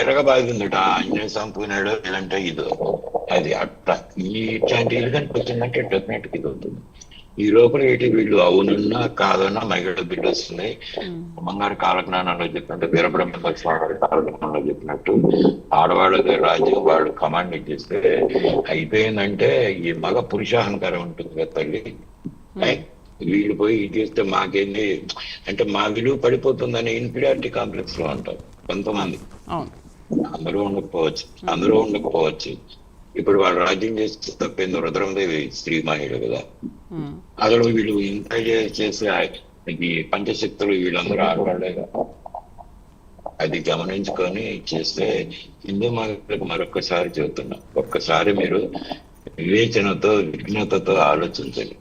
ఎరగబాగిందట, ఆంజనేయ స్వామి పోయినాడు లేదంటే ఇది అది అట్లా. ఇట్లాంటి ఇది కనిపించిందంటే డెఫినెట్ ఇది అవుతుంది. ఈ లోపల ఏంటి వీళ్ళు అవునన్నా కాదన్నా మహిళ బిడ్డ వస్తున్నాయి. అమ్మగారు కాలజ్ఞానంలో చెప్పినట్టు, వీరబ్రహ్మ స్వామి కాలజ్ఞానంలో చెప్పినట్టు ఆడవాళ్ళకి రాజ్యం వాళ్ళు కమాండ్ ఇచ్చేస్తే అయిపోయిందంటే ఈ మగ పురుషాహంకారం ఉంటుంది కదా తల్లి. వీళ్ళు పోయి ఇది చేస్తే మాకేంది అంటే మా విలువ పడిపోతుందని ఇన్ఫీరియారిటీ కాంప్లెక్స్ లో ఉంటారు కొంతమంది. అందరూ ఉండకపోవచ్చు. ఇప్పుడు వాళ్ళు రాజ్యం చేస్తే తప్పింది. రుద్రమదేవి స్త్రీ మహిళ కదా, అసలు వీళ్ళు ఇంకా చేసే ఈ పంచశక్తులు వీళ్ళందరూ ఆడవాళ్లే కదా. అది గమనించుకొని చేస్తే హిందూ మహిళలకు మరొకసారి చెబుతున్నా, ఒక్కసారి మీరు వివేచనతో, విఘ్నతతో ఆలోచించండి.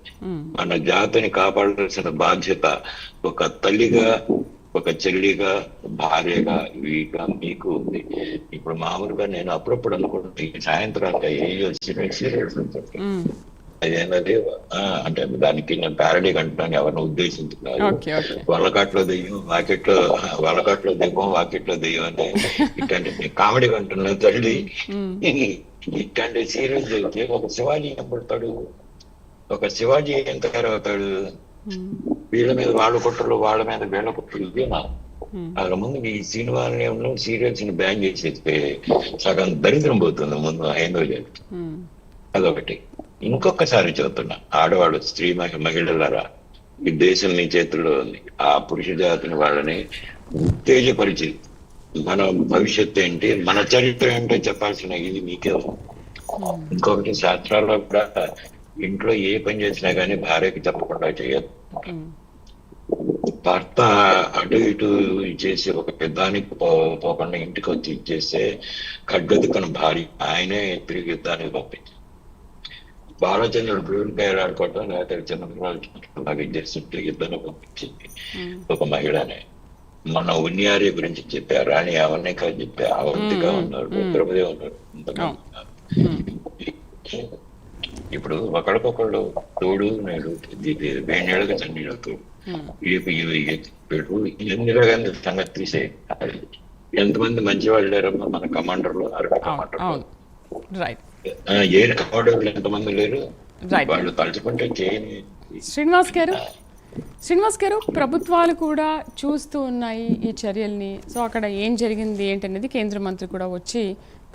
మన జాతిని కాపాడాల్సిన బాధ్యత ఒక తల్లిగా, ఒక చెల్లిగా, భార్యగా, వీగా మీకు ఉంది. ఇప్పుడు మామూలుగా నేను అప్పుడప్పుడు అనుకుంటే సాయంత్రం అదేనది అంటే దానికి నేను ప్యారడీ కంటున్నాను, ఎవరిని ఉద్దేశించుకున్నారు. ఓకే ఓకే వలకాట్లో దెయ్యం వలకాట్లో దెయ్యం వాకిట్లో దెయ్యం అని ఇట్లాంటి కామెడీ కంటున్నా తల్లి. ఇట్లాంటి సీరియల్స్ అయితే ఒక శివాజీ ఏం పడతాడు, ఒక శివాజీ ఎంత తయారవుతాడు, వీళ్ళ మీద వాళ్ళ కుట్రలు వాళ్ళ మీద వీళ్ళ కుట్రలు. ఇదేనా అక్కడ ముందు ఈ సినిమాలను సీరియల్స్ ని బ్యాన్ చేసేస్తే సగం దరిద్రం పోతుంది ముందు హైందవ జాతి. అదొకటి. ఇంకొకసారి చెబుతున్నా, ఆడవాళ్ళు స్త్రీ మహిళలరా, ఈ దేశం నీ చేతుల్లో ఉంది. ఆ పురుష జాతిని వాళ్ళని ఉత్తేజపరిచి మన భవిష్యత్తు ఏంటి, మన చరిత్ర ఏంటో చెప్పాల్సిన ఇది మీకే. ఇంకొకటి, శాస్త్రాల్లో కూడా ఇంట్లో ఏ పని చేసినా గానీ భార్యకి చెప్పకుండా చేయదు. భర్త అటు ఇటు చేసి ఒక పెద్దానికి పోకుండా ఇంటికి వచ్చి ఇచ్చేస్తే ఖడ్గదుకున్న భార్య ఆయనే తిరిగి యుద్ధానికి పంపించి బాలచంద్రుడు బ్రూన్కాయలు ఆడుకోవటం లేకపోతే చిన్నపిల్లలు చేస్తుంటే యుద్ధాన్ని పంపించింది ఒక మహిళనే. మన ఉన్యారి గురించి చెప్పా, రాణి అవన్నిక చెప్పా, అవంతిగా ఉన్నారు, ద్రౌపది ఉన్నారు. ఇప్పుడు ఒకరికొకళ్ళు తోడు నేడు వేణేళ్ళకి చన్నీళ్ళు తోడు ఇందిరా గాంధీ సంగతి తీసే. ఎంతమంది మంచి వాళ్ళు లేరమ్మా మన కమాండర్లు, ఆర్మీ కమాండర్లు, ఎయిర్ కమాండర్లు ఎంతమంది లేరు, వాళ్ళు తలుచుకుంటే చేయని. శ్రీనివాస్ గారు, ప్రభుత్వాలు కూడా చూస్తూ ఉన్నాయి ఈ చర్యల్ని. సో అక్కడ ఏం జరిగింది ఏంటనేది కేంద్ర మంత్రి కూడా వచ్చి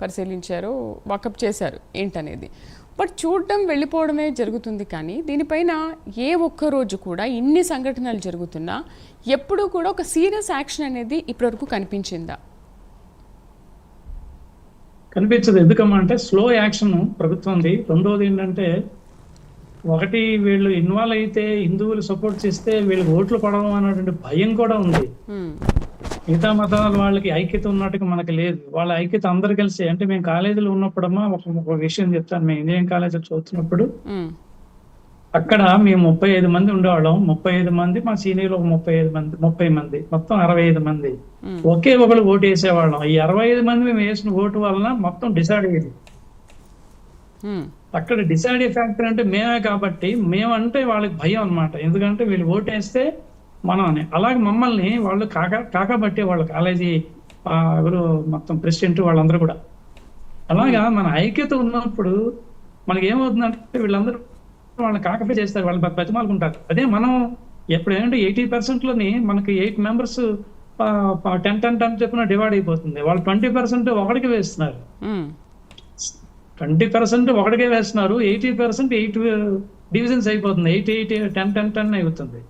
పరిశీలించారు, వాకప్ చేశారు ఏంటనేది. బట్ చూడడం వెళ్ళిపోవడమే జరుగుతుంది, కానీ దీనిపైన ఏ ఒక్క రోజు కూడా ఇన్ని సంఘటనలు జరుగుతున్నా ఎప్పుడూ కూడా ఒక సీరియస్ యాక్షన్ అనేది ఇప్పటివరకు కనిపించిందా? కనిపించదు. ఎందుకమ్మా అంటే స్లో యాక్షన్ ప్రభుత్వంది. రెండోది ఏంటంటే, ఒకటి వీళ్ళు ఇన్వాల్వ్ అయితే హిందువులు సపోర్ట్ చేస్తే వీళ్ళకి ఓట్లు పడడం అనేటువంటి భయం కూడా ఉంది. మిగతా మతాల వాళ్ళకి ఐక్యత ఉన్నట్టుగా మనకి లేదు. వాళ్ళ ఐక్యత అందరు కలిసి, అంటే మేము కాలేజీలో ఉన్నప్పుడమ్మా ఒక విషయం చెప్తాను. మేము ఇంజనీరింగ్ కాలేజీలో చదువుతున్నప్పుడు అక్కడ మేము 35 మంది ఉండేవాళ్ళం. 35 మంది, మా సీనియర్లు ఒక 30 మంది, మొత్తం 65 మంది. ఒకే ఒకళ్ళు ఓటు వేసేవాళ్ళం. ఈ 65 మంది మేము వేసిన ఓటు వలన మొత్తం డిసైడ్ అయ్యేది. అక్కడ డిసైడ్ అయ్యే ఫ్యాక్టర్ అంటే మేమే కాబట్టి, మేమంటే వాళ్ళకి భయం అనమాట. ఎందుకంటే వీళ్ళు ఓటు వేస్తే మనం అని. అలాగే మమ్మల్ని వాళ్ళు కాకబట్టే వాళ్ళు కాలేజీ ఎవరు మొత్తం ప్రెసిడెంట్ వాళ్ళందరూ కూడా. అలాగా మన ఐక్యత ఉన్నప్పుడు మనకి ఏమవుతుందంటే వీళ్ళందరూ వాళ్ళని కాకపే చేస్తారు, వాళ్ళు బతిమాలుకుంటారు. అదే మనం ఎప్పుడు ఏంటంటే 80%లోని మనకి 8 members 10 చెప్పిన డివైడ్ అయిపోతుంది. వాళ్ళు 20% ఒకటికి వేస్తున్నారు, 20% ఒకటికే వేస్తున్నారు. 80% 8 డివిజన్స్ అయిపోతుంది. 8 10 అయిపోతుంది.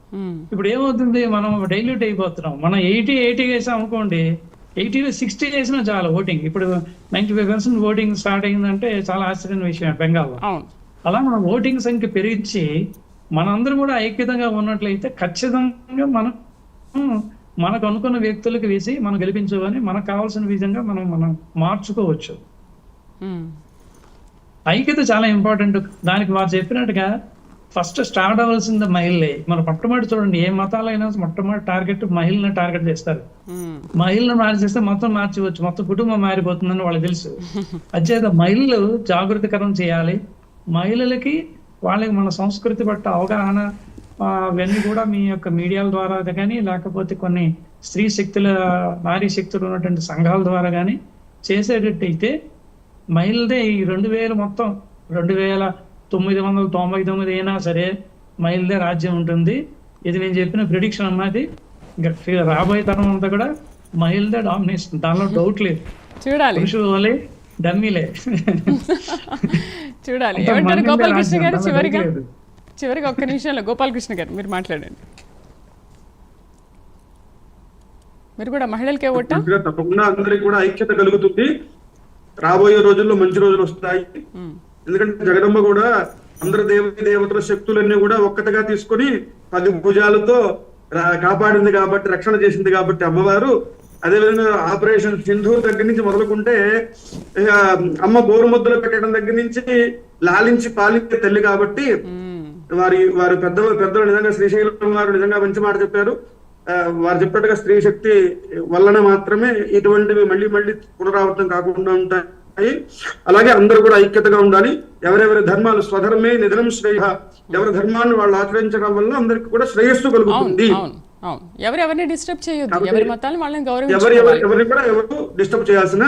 ఇప్పుడు ఏమవుతుంది, మనం డైల్యూట్ అయిపోతున్నాం. మనం 80 వేసాం అనుకోండి, 80లో 60 వేసినా చాలా ఓటింగ్. ఇప్పుడు 95% ఓటింగ్ స్టార్ట్ అయిందంటే చాలా ఆశ్చర్యమైన విషయం బెంగాల్లో. అలా మన ఓటింగ్ సంఖ్య పెరిగించి మనందరూ కూడా ఐక్యతంగా ఉన్నట్లయితే ఖచ్చితంగా మనకు అనుకున్న వ్యక్తులకు వేసి మనం గెలిపించుకొని మనకు కావాల్సిన విధంగా మనం మార్చుకోవచ్చు. ఐక్యత చాలా ఇంపార్టెంట్. దానికి వారు చెప్పినట్టుగా ఫస్ట్ స్టార్ట్ అవ్వాల్సింది మహిళలే. మన మొట్టమొదటి చూడండి, ఏ మతాలైనా మొట్టమొదటి టార్గెట్ మహిళలను టార్గెట్ చేస్తారు. మహిళలను మార్చేస్తే మొత్తం మార్చవచ్చు, మొత్తం కుటుంబం మారిపోతుందని వాళ్ళకి తెలుసు. అచేత మహిళలు జాగృతికరం చేయాలి. మహిళలకి వాళ్ళకి మన సంస్కృతి పట్ల అవగాహన అవన్నీ కూడా మీ యొక్క మీడియాల ద్వారా కానీ, లేకపోతే కొన్ని స్త్రీ శక్తుల నారీ శక్తులు ఉన్నటువంటి సంఘాల ద్వారా కానీ చేసేటట్టయితే మహిళదే ఈ 2000 మొత్తం 2999 అయినా సరే మహిళదే రాజ్యం ఉంటుంది. ఇది నేను చెప్పిన ప్రిడిక్షన్ అన్నది. ఇంకా రాబోయే తరం అంతా కూడా మహిళదే డామినేషన్, దానిలో డౌట్ లేదు. చూడాలి, పురుషులే డమ్మీలే. చూడాలి. ఏమంటారు గోపాలకృష్ణ గారు? చివరిగా ఒక్క నిమిషంలో గోపాలకృష్ణ గారు మీరు మాట్లాడండి. మీరు కూడా మహిళలకే ఓటా? తప్పకుండా అందరికి కూడా ఐక్యత కలుగుతుంది. రాబోయే రోజుల్లో మంచి రోజులు వస్తాయి. ఎందుకంటే జగదమ్మ కూడా అందరు దేవతల శక్తులన్నీ కూడా ఒక్కటిగా తీసుకొని 10 భుజాలతో కాపాడింది కాబట్టి, రక్షణ చేసింది కాబట్టి అమ్మవారు. అదేవిధంగా ఆపరేషన్ సింధూర్ దగ్గర నుంచి మొదలుకుంటే అమ్మ గోరుముద్దలు పెట్టడం దగ్గర నుంచి లాలించి పాలించే తల్లి కాబట్టి వారి పెద్దలు నిజంగా శ్రీశైలం వారు నిజంగా మంచి మాట చెప్పారు. వారు చెప్పినట్టుగా స్త్రీ శక్తి వలన మాత్రమే ఇటువంటివి మళ్ళీ పునరావృతం కాకుండా ఉంటాయి. అలాగే అందరూ కూడా ఐక్యతగా ఉండాలి. ఎవరెవరి ధర్మాలు స్వధర్మే నిధనం శ్రేయ, ఎవరి ధర్మాన్ని వాళ్ళు ఆచరించడం వల్ల అందరికి కూడా శ్రేయస్సు కలుగుతుంది. అవును, ఎవరెవరిని డిస్టర్బ్ చేయొద్దు, ఎవరి మతాలను వాళ్ళని ఎవరిని కూడా ఎవరు డిస్టర్బ్ చేయాల్సిన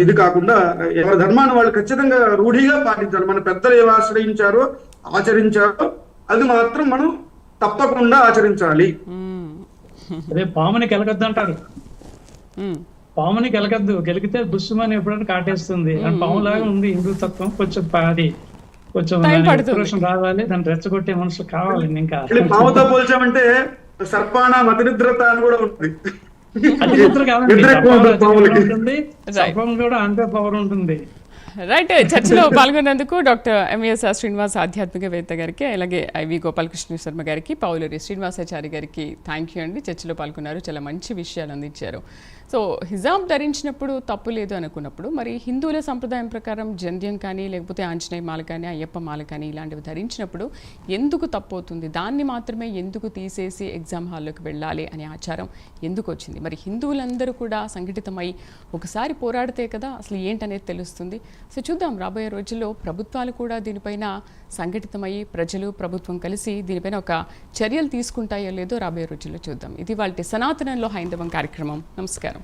ఇది కాకుండా ఎవరి ధర్మాన్ని వాళ్ళు ఖచ్చితంగా రూఢిగా పాటించాలి. మన పెద్దలు ఏవి ఆశ్రయించారో ఆచరించారో అది మాత్రం మనం తప్పకుండా ఆచరించాలి. అదే పాముని కెలకద్దు అంటారు. పాముని కెలకద్దు, గెలికితే బుస్సుమని ఎప్పుడైనా కాటేస్తుంది. పాములాగా ఉంది హిందూ తత్వం. కొంచెం రావాలి, దాన్ని రెచ్చగొట్టే మనుషులు కావాలి. ఇంకా పాముతో పోల్చామంటే సర్పాణ మతినిద్రత అని కూడా ఉంటుంది. సర్పం కూడా అంతే పవర్ ఉంటుంది. రైట్. చర్చలో పాల్గొన్నందుకు డాక్టర్ ఎంఎస్ శ్రీనివాస్ ఆధ్యాత్మికవేత్త గారికి, అలాగే ఐవి గోపాలకృష్ణ శర్మ గారికి, పావులూరి శ్రీనివాసాచారి గారికి థ్యాంక్ యూ అండి. చర్చలో పాల్గొన్నారు, చాలా మంచి విషయాలు అందించారు. సో హిజాబ్ ధరించినప్పుడు తప్పు లేదు అనుకున్నప్పుడు మరి హిందువుల సంప్రదాయం ప్రకారం జంధ్యం కానీ లేకపోతే ఆంజనేయ మాల కానీ అయ్యప్ప మాల కానీ ఇలాంటివి ధరించినప్పుడు ఎందుకు తప్పు అవుతుంది, దాన్ని మాత్రమే ఎందుకు తీసేసి ఎగ్జామ్ హాల్లోకి వెళ్ళాలి అనే ఆచారం ఎందుకు వచ్చింది? మరి హిందువులందరూ కూడా సంఘటితమై ఒకసారి పోరాడితే కదా అసలు ఏంటనేది తెలుస్తుంది. సో చూద్దాం, రాబోయే రోజుల్లో ప్రభుత్వాలు కూడా దీనిపైన సంఘటితమై ప్రజలు ప్రభుత్వం కలిసి దీనిపైన ఒక చర్యలు తీసుకుంటాయో లేదో రాబోయే రోజుల్లో చూద్దాం. ఇది వాళ్ళ సనాతనంలో హైందవం కార్యక్రమం. నమస్కారం.